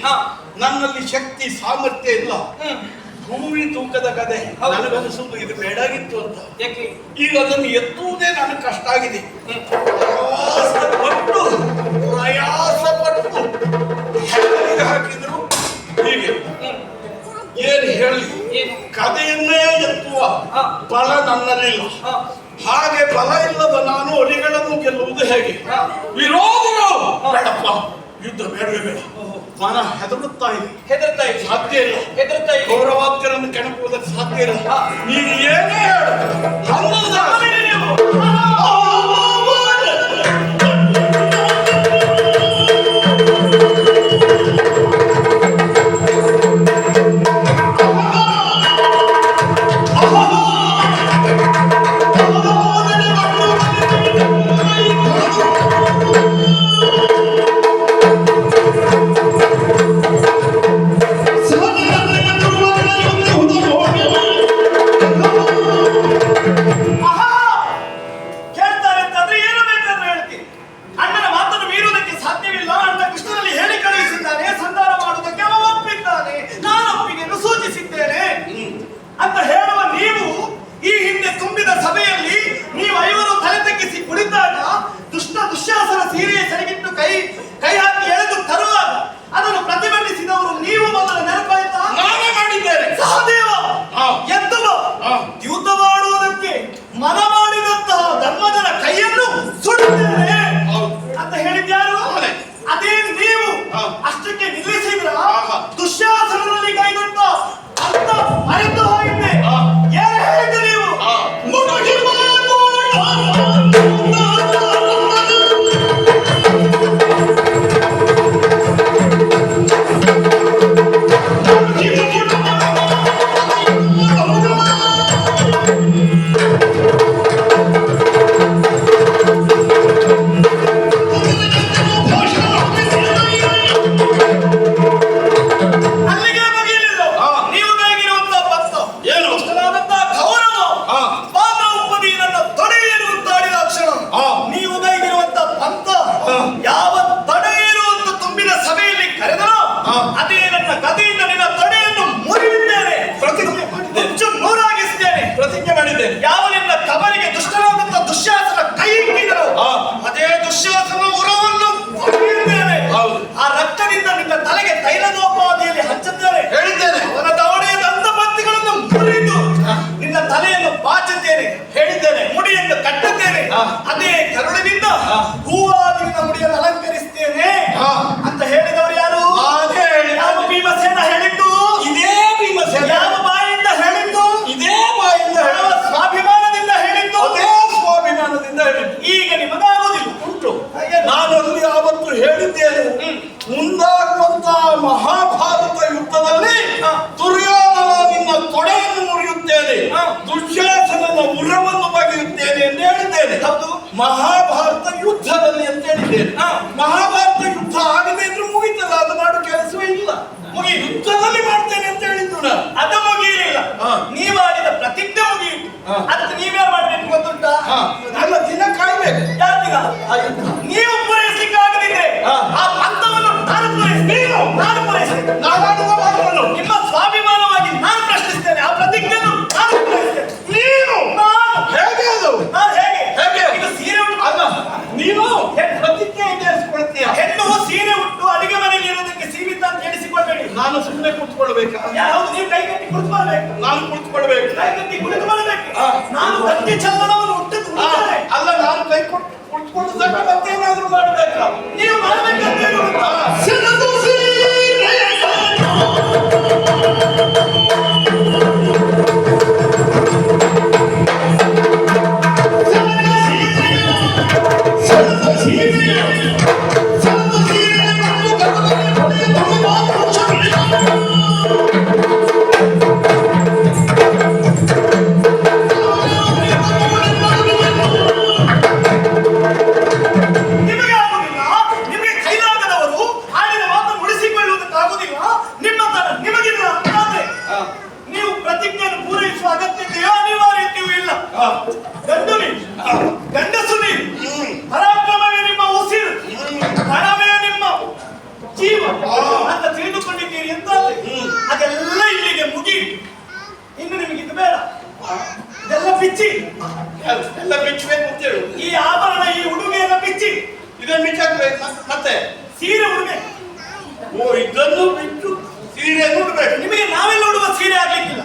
ನನ್ನಲ್ಲಿ ಶಕ್ತಿ ಸಾಮರ್ಥ್ಯ ಇಲ್ಲ. ಭೂಮಿ ತೂಕದ ಗದೆ ನನಗನಿಸುವುದು ಇದು ಬೇಡಾಗಿತ್ತು ಅಂತ. ಯಾಕೆ? ಈಗ ಅದನ್ನು ಎತ್ತುವುದೇ ನನಗೆ ಕಷ್ಟ ಆಗಿದೆ. ಪ್ರಯಾಸ ಪಟ್ಟು ಹಾಕಿದ್ರು ಹೀಗೆ ಏನು ಹೇಳಿ, ಕದೆಯನ್ನೇ ಎತ್ತುವ ಬಲ ನನ್ನಲ್ಲಿಲ್ಲ. ಹಾಗೆ ಬಲ ಇಲ್ಲದ ನಾನು ಅರಿಗಳನ್ನು ಗೆಲ್ಲುವುದು ಹೇಗೆ? ವಿರೋಧಿಗಳು ಬೇಡಪ್ಪ, ಯುದ್ಧ ಬೇಡವೇ ಬೇಡ. ಮನ ಹೆದರುತ್ತಾ ಇದೆ, ಸಾಧ್ಯ ಇಲ್ಲ. ಗೌರವಾದ್ಯರನ್ನು ಕೆಣಕುವುದಕ್ಕೆ ಸಾಧ್ಯ ಇಲ್ಲ. ನೀನು ಏನೇ ಅದೇ ಕರುಳಿನಿಂದ ಹೂವಾದಿನ ಮುಡಿಯನ್ನು ಅಲಂಕರಿಸ್ತೇನೆ ಅಂತ ಹೇಳಿದವರು ಯಾರು? ಅದೇ ಯಾವ ಭೀಮಸೇನ ಹೇಳಿದ್ದು? ಇದೇ ಭೀಮಸೇನ. ಯಾವ ಬಾಯಿಂದ ಹೇಳಿದ್ದು? ಇದೇ ಬಾಯಿಂದ ಯಾವ ಸ್ವಾಭಿಮಾನದಿಂದ ಹೇಳಿದ್ದು? ಅದೇ ಸ್ವಾಭಿಮಾನದಿಂದ ಹೇಳಿದ್ದು. ಈಗ ನಿಮಗಾಗುವುದಿಲ್ಲ. ಉಂಟು. ನಾನಲ್ಲಿ ಆವತ್ತು ಹೇಳಿದ್ದೇನೆ, ಮುಂದಾಗುವಂತಹ ಮಹಾಭಾರತ ಯುದ್ಧದಲ್ಲಿ ದುರ್ಯೋಧನ ನಿನ್ನ ತೊಡೆಯನ್ನು ಮುರಿಯುತ್ತೇನೆ, ದುಶ್ಯಾಸನನ ಉರವನ್ನು ಬಗೆಯುತ್ತೇನೆ ಎಂದು ಹೇಳಿದ್ದೇನೆ. ಹೌದು, ಮಹಾಭಾರತ ಯುದ್ಧದಲ್ಲಿ ಅಂತ ಹೇಳಿದ್ದೇನೆ. ಮಹಾಭಾರತ ಯುದ್ಧ ಆಗದೆ ಇದ್ರೂ ಮುಗಿತಲ್ಲ, ಅದು ಮಾಡೋ ಕೆಲಸವೇ ಇಲ್ಲ. ಯುದ್ಧದಲ್ಲಿ ಮಾಡ್ತೇನೆ ಅಂತ ಹೇಳಿದ್ದು ನಾನು. ಅದು ಮುಗಿಯಲಿಲ್ಲ. ನೀವು ಮಾಡಿದ ಪ್ರತಿಜ್ಞೆ ಮುಗಿಯಿತು. ಅದಕ್ಕೆ ನೀವೇ ಮಾಡ್ಬೇಕು ಗೊತ್ತುಂಟಾ? ಅಲ್ಲ, ದಿನ ಕಾಯ್ಬೇಕು. ಯಾರು ದಿನ? ನೀವು ಪೂರೈಸಲಿಕ್ಕಾಗದಿದ್ರೆ ಆ ಪಂಥವನ್ನು ನಾನು ಪೂರೈಸ್ತೇನೆ. ನಾನು ಪೂರೈಸ್ತೇನೆ. ನಾನಾಡುವ ಮಾತನ್ನು ನಿಮ್ಮ ಸ್ವಾಭಿಮಾನವಾಗಿ ನಾನು ಪ್ರಶ್ನಿಸ್ತೇನೆ. ಆ ಪ್ರತಿಜ್ಞೆಯನ್ನು ನಾನು ಪೂರೈಸ್ತೇನೆ. ನೀನು ನಾನು ಹೇಗೆ ಅದು? ನಾನು ಹೇಗೆ? ಹೇಗೆ? ಈಗ ಸೀರೆ ಉಟ್ಟು ಅಲ್ಲ, ನೀನು ಪ್ರತಿಜ್ಞೆ ಈಡೇರಿಸಿಕೊಳ್ತೀಯ. ಹೆಣ್ಣು ಸೀರೆ ಉಟ್ಟು ಅಡಿಗೆ ಮನೆಯಲ್ಲಿ ಇರೋದಕ್ಕೆ ಸೀಮಿತ ಅಂತ ಎಣಿಸಿಕೊಳ್ಬೇಡಿ. ನಾನು ಸುಮ್ಮನೆ ಕುಳಿತುಕೊಳ್ಬೇಕಾ? ಯಾವುದು? ನೀವು ಕೈ ಕಟ್ಟಿ ಕುಳಿತುಕೊಳ್ಬೇಕು. ನಾನು ಕುಳಿತುಕೊಳ್ಬೇಕು. ಕೈ ಕಟ್ಟಿ ಕುಳಿತುಕೊಳ್ಬೇಕು. ನಾನು ಗಟ್ಟಿ ಚಂದನವನ್ನು ಹುಟ್ಟಿದ್ದು ಅಲ್ಲ, ನಾನು ಕೈ ಕೊಟ್ಟು ಕುಳಿತುಕೊಂಡು ಸಹ ಮತ್ತೇನಾದ್ರೂ ಮಾಡಬೇಕಾ? ನೀವು ಮಾಡಬೇಕಂತ ನಿಮಗೆ ಆಗುದಿಲ್ಲ. ನಿಮಗೆ ಕೈಲಾಗದವರು ಹಾಡಿನ ಮಾತನ್ನು ಉಳಿಸಿಕೊಳ್ಳುವುದಕ್ಕಾಗುದಿಲ್ಲ. ನಿಮ್ಮ ತರ ನಿಮಗಿಲ್ಲ. ಆದ್ರೆ ನೀವು ಪ್ರತಿಜ್ಞೆಯನ್ನು ಪೂರೈಸುವ ಅಗತ್ಯತೆಯೋ ಅನಿವಾರ್ಯತೆಯೂ ಇಲ್ಲ. ಗಂಡು ನೀವು, ಗಂಡಸು ನೀವು, ಪರಾಕ್ರಮವೇ ನಿಮ್ಮ ಉಸಿರು, ಹಣವೇ ನಿಮ್ಮ ಜೀವ ಅಂತ ತಿಳಿದುಕೊಂಡಿದ್ದೀರಿ ಅಂತ ಅದೆಲ್ಲ ಇಲ್ಲಿಗೆ ಮುಗಿಯಿತು. ಇನ್ನು ನಿಮಗೆ ಇದು ಬೇಡ. ಇದೆಲ್ಲ ಬಿಚ್ಚಿ, ಎಲ್ಲ ಬಿಚ್ಚಬೇಕು ಅಂತ ಹೇಳು. ಈ ಆಭರಣ, ಈ ಉಡುಗೆಯನ್ನ ಬಿಚ್ಚಿ, ಇದನ್ನು ಬಿಚ್ಚಾಕ್ಬೇಕು. ಮತ್ತೆ ಸೀರೆ ಉಡುಗೆ. ಇದನ್ನು ಬಿಟ್ಟು ಸೀರೆ ಉಡ್ಬೇಕು. ನಿಮಗೆ ನಾವೆಲ್ಲ ಉಡುವ ಸೀರೆ ಆಗ್ಲಿಕ್ಕಿಲ್ಲ.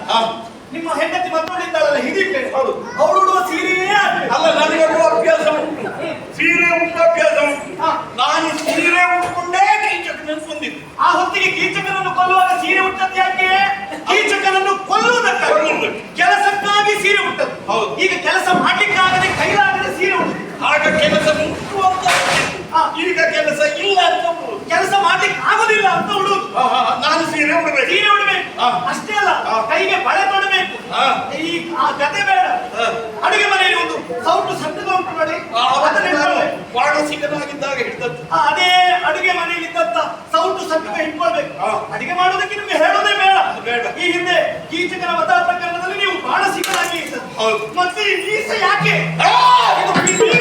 ನಿಮ್ಮ ಹೆಂಡತಿ ಮತ್ತೊಂದಿದ್ದಾಳಲ್ಲ ಹಿಡಿಬೇಡಿ, ಹೌದು, ಅವಳು ಉಡುವ ಸೀರೆಯೇ ಆಗ್ಬೇಕು. ಅಲ್ಲ, ನನಗೆ ಅಭ್ಯಾಸ ಉಂಟು, ಸೀರೆ ಉಂಟು ಅಭ್ಯಾಸ ಉಂಟು. ನಾನು ಸೀರೆ ಉಟ್ಕೊಂಡೇ ಕೀಚಕನನ್ನು ಕೊಂದಿದ್ದು. ಆ ಹೊತ್ತಿಗೆ ಕೀಚಕನನ್ನು ಕೊಲ್ಲುವಾಗ ಸೀರೆ ಉಟ್ಟದ್ದು ಯಾಕೆ? ಕೀಚಕನನ್ನು ಕೊಲ್ಲುವುದಕ್ಕಾಗಿ, ಕೆಲಸಕ್ಕಾಗಿ ಸೀರೆ ಉಟ್ಟದ್ದು. ಹೌದು. ಈಗ ಕೆಲಸ ಮಾಡ್ಲಿಕ್ಕಾಗದೆ ಕೈಲಾಗದೆ ಸೀರೆ ಉಟ್ಟದ್ದು. ಆಗ ಕೆಲಸ ಉಂಟು ಅಂತ, ಈಗ ಕೆಲಸ ಇಲ್ಲ ಅಂತ. ಕೆಲಸ ಮಾಡ್ಲಿಕ್ಕೆ ಆಗುದಿಲ್ಲ ಅಂತ ಉಡುವುದು. ನಾನು ಸೀರೆ ಉಡಬೇಕು. ಸೀರೆ ಉಡಬೇಕು. ಅಷ್ಟೇ ಅಲ್ಲ, ಕೈಗೆ ಬಳೆ ತೊಡಬೇಕು. ಈ ಗತೆ ಬೇಡ. ಅಡುಗೆ ಮನೆಯಲ್ಲಿ ಒಂದು ಸೌಟು ಸಟ್ಟದ ಉಂಟು ನೋಡಿ, ಅದನ್ನ ಇಟ್ಕೊಳ್ಬೇಕು. ಬಾಣಸಿಗನಾಗಿದ್ದಾಗ ಹಿಡಿದದ್ದು. ಅದೇ ಅಡುಗೆ ಮನೆಯಲ್ಲಿ ಇದ್ದಂತ ಸೌಟು ಸಟ್ಟದ ಇಟ್ಕೊಳ್ಬೇಕು. ಅಡಿಗೆ ಮಾಡೋದಕ್ಕೆ ನಿಮ್ಗೆ ಹೇಳೋದೇ ಬೇಡ. ಈ ಹಿಂದೆ ಕೀಚಕನ ವಧ ಪ್ರಕರಣದಲ್ಲಿ ನೀವು ಬಾಣಸಿಗನಾಗಿ ಇದ್ದದ್ದು. ಮತ್ತೆ ಈ ಮೀಸೆ ಯಾಕೆ?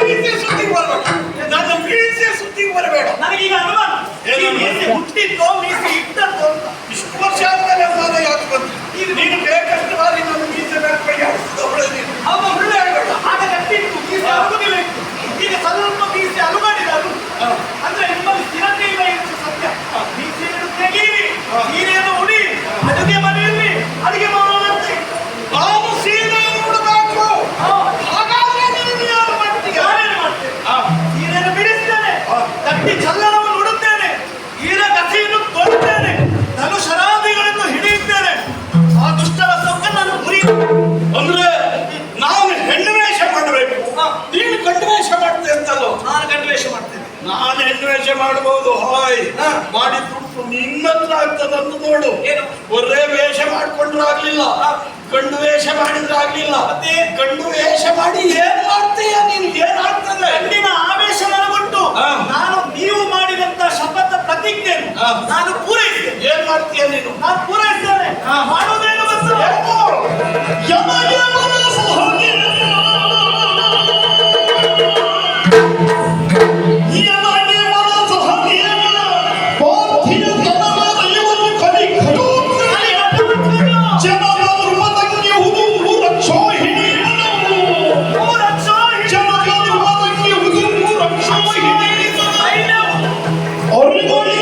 ಮೀಸೆ ಸುದ್ದಿಗೆ ಬರಬೇಡ. ನನ್ನ ಮೀಸೆ ಸುದ್ದಿಗೆ ಬರಬೇಡ. ನನಗೀಗ ಅನುಮಾನ, ಮೀಸೆ ಹುಟ್ಟಿದ್ದೋ ಮೀಸೆ ಇಟ್ಟದ್ದೋ ಅಂತ. ಇಷ್ಟು ವರ್ಷ ಆದ್ಮೇಲೆ ಅನುಮಾನ ಯಾಕೆ ಬಂತು? ನೀನು ಬೇಕಷ್ಟು ಬಾರಿ ನನ್ನ ಮೀಸೆ ಮೇಲೆ ಕೈ ಹಾಕಿದವಳೆ ನೀನು. ಅವ ಒಳ್ಳೆ ಹೇಳ್ಬೇಡ. ಆಗ ಗಟ್ಟಿತ್ತು, ಮೀಸೆ ಅಲುಗುದಿಲ್ಲ ಇತ್ತು. ಈಗ ಸ್ವಲ್ಪ ಮೀಸೆ ಅಲುಗಾಡಿದ ಅದು. ಅಂದ್ರೆ ನಿಮ್ಮಲ್ಲಿ ಸ್ಥಿರತೆ ಇಲ್ಲ ಇತ್ತು ಸತ್ಯ. ಮೀಸೆಯನ್ನು ತೆಗೀರಿ, ಸೀರೆಯನ್ನು ಉಡಿ, ಅಡುಗೆ ಮನೆಯಲ್ಲಿ ಅಡುಗೆ ಮಾಡೋದಂತೆ. ನಾನು ಸೀರೆ ಉಡಬೇಕು. ಹಾಗಾದ್ರೆ ನೀನು ಯಾರು ಮಾಡ್ತೀಯ? ನಾನೇನು ಮಾಡ್ತೇನೆ? ಸೀರೆಯನ್ನು ಬಿಡಿಸ್ತೇನೆ, ಗಟ್ಟಿ ಚಲ್ಲಣವನ್ನು ಉಡುತ್ತೇನೆ, ಈರ ಕಥೆಯನ್ನು ತೊಡುತ್ತೇನೆ, ಧನುಷರಾದಿಗಳನ್ನು ಹಿಡಿಯುತ್ತೇನೆ. ಆ ದುಷ್ಟರ ಸೊಕ್ಕ ನಾನು ಗುರಿ. ಅಂದ್ರೆ ನಾನು ಹೆಣ್ಣು ವೇಷ ಮಾಡಬೇಕು, ನೀನು ಗಂಡು ವೇಷ ಮಾಡ್ತೇನೆ ಅಂತಲ್ಲೋ? ನಾನು ಗಂಡು ವೇಷ ಮಾಡ್ತೇನೆ. ನಾನು ಹೆಣ್ಣು ವೇಷ ಮಾಡಬಹುದು. ಹಾಯ್, ಮಾಡಿದ್ದು ನಿನ್ನತ್ರ ಆಗ್ತದಂತ ನೋಡು. ಏನು? ಒರೇ ವೇಷ ಮಾಡ್ಕೊಂಡ್ರು ಆಗ್ಲಿಲ್ಲ, ಗಂಡು ವೇಷ ಮಾಡಿದ್ರೆ ಆಗ್ಲಿಲ್ಲ. ಮತ್ತೆ ಗಂಡು ವೇಷ ಮಾಡಿ ಏನ್ ಮಾಡ್ತೀಯ ನೀನು? ಏನಾಗ್ತದೆ? ಗಂಡಿನ ಆವೇಶ ನನಗುಂಟು. ನಾನು ನೀವು ಮಾಡಿದಂತ ಶಪಥ ಪ್ರತಿಜ್ಞೆ ನಾನು ಪೂರೈಸಿದೆ. ಏನ್ ಮಾಡ್ತೀಯ ನೀನು? ನಾನು ಪೂರೈಸ್ತೇನೆ. ಮಾಡೋದೇನು ಗೊತ್ತು? Origoli,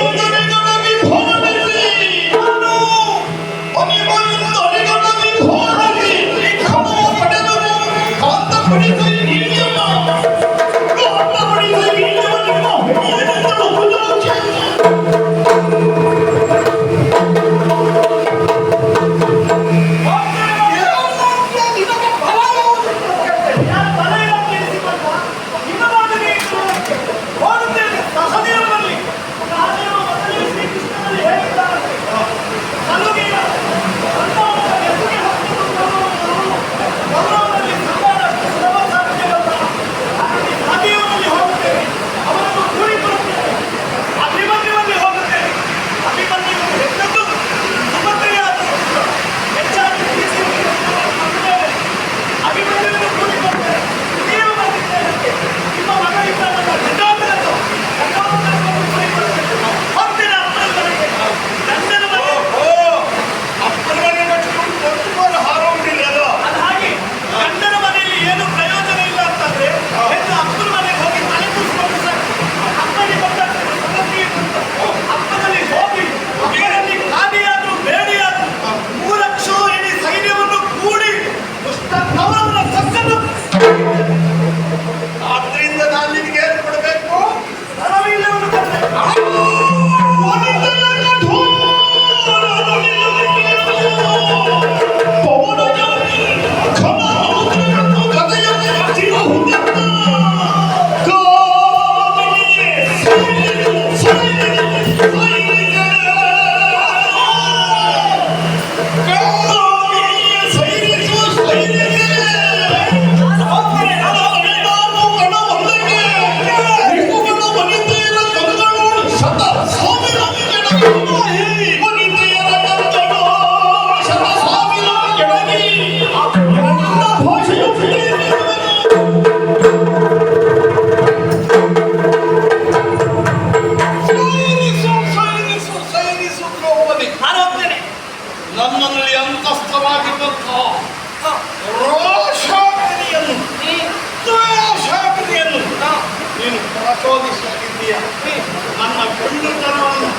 ಬಂದಿದ್ದೀಯ. ನನ್ನ ಗಂಡುತನವನ್ನು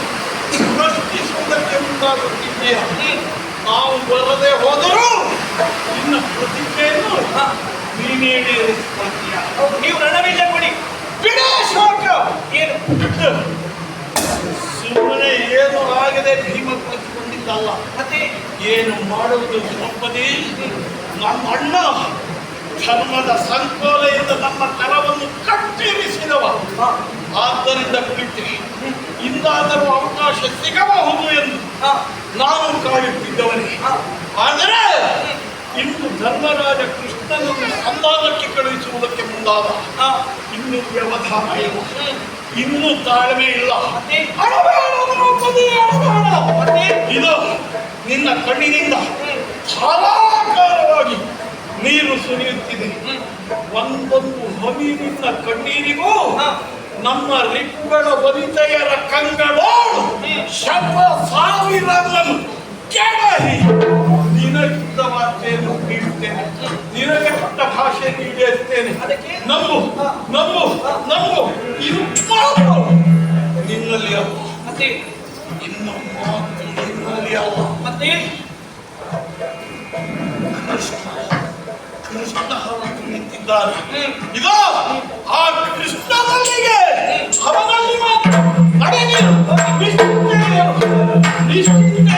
ಪ್ರಶ್ನಿಸುವುದಕ್ಕೆ ಮುಂದಾಗುತ್ತಿದ್ದೀಯ. ನಾವು ಬರದೆ ಹೋದರೂ ನಿನ್ನ ಪ್ರತಿಜ್ಞೆಯನ್ನು ನೀನೇ ಈಡೇರಿಸಿಕೊಳ್ತೀಯ. ನೀವು ರಣವಿಲ್ಲ ಕೊಡಿ. ಬಿಡ ಶೋಕ. ಏನು ಸುಮ್ಮನೆ ಏನು ಆಗದೆ ಭೀಮ ಕುಳಿತುಕೊಂಡಿದ್ದಲ್ಲ, ಮತ್ತೆ ಏನು ಮಾಡುವುದು ದ್ರೌಪದಿ. ನಮ್ಮ ಅಣ್ಣ ಧರ್ಮದ ಸಂಕೋಲೆಯಿಂದ ನಮ್ಮ ಕರವನ್ನು ಕಟ್ಟಿರಿಸಿದವ. ಆದ್ದರಿಂದ ಕುಳಿತೆ ಇಂದಾದರೂ ಅವಕಾಶ ಸಿಗಬಹುದು ಎಂದು ನಾನು ಕಾಯುತ್ತಿದ್ದವನೇ. ಆದರೆ ಇನ್ನು ಧರ್ಮರಾಜ ಕೃಷ್ಣನನ್ನು ಸಂಧಾನಕ್ಕೆ ಕಳುಹಿಸುವುದಕ್ಕೆ ಮುಂದಾದ. ಇನ್ನು ವ್ಯವಧಾನ ಇಲ್ಲ, ಇನ್ನೂ ತಾಳ್ಮೆ ಇಲ್ಲ. ಇದು ನಿನ್ನ ಕಣ್ಣಿನಿಂದ ಧಾರಾಕಾರವಾಗಿ ನೀರು ಸುರಿಯುತ್ತಿದೆ. ಒಂದೊಂದು ಹನಿ ನಿನ್ನ ಕಣ್ಣೀರಿಗೂ ನಮ್ಮ ರಿಪ್ಪುಗಳ ವನಿತೆಯರ ಕಂಗಳೋಡು ಶತ ಸಾವಿರಗಳನ್ನು ಕೆಡಹಿ ನಿನಗಿದ್ದ ವಾರ್ತೆಯನ್ನು ನೀಡುತ್ತೇನೆ. ನಿನಗೆ ಕೊಟ್ಟ ಭಾಷೆಯನ್ನು ಈಡೇರಿಸ್ತೇನೆ. ನಂಬು, ನಂಬು, ನಂಬು. ಇದು ಮಾತ್ರ ನಿನ್ನಲ್ಲಿ ಅಲ್ಲ, ಮತ್ತೆ ಇನ್ನು ಮಾತು ನಿನ್ನಲ್ಲಿ ಅಲ್ಲ. ಮತ್ತೆ ಕೃಷ್ಣ ಹೊರತು ನಿಂತಿದ್ದಾನೆ. ಇದು ಆ ಕೃಷ್ಣನಲ್ಲಿಗೆ ಅವನಲ್ಲಿ ಮಾತ್ರ ನಡೆದಿರು. ನಿಶ್ಚಿಂತೆ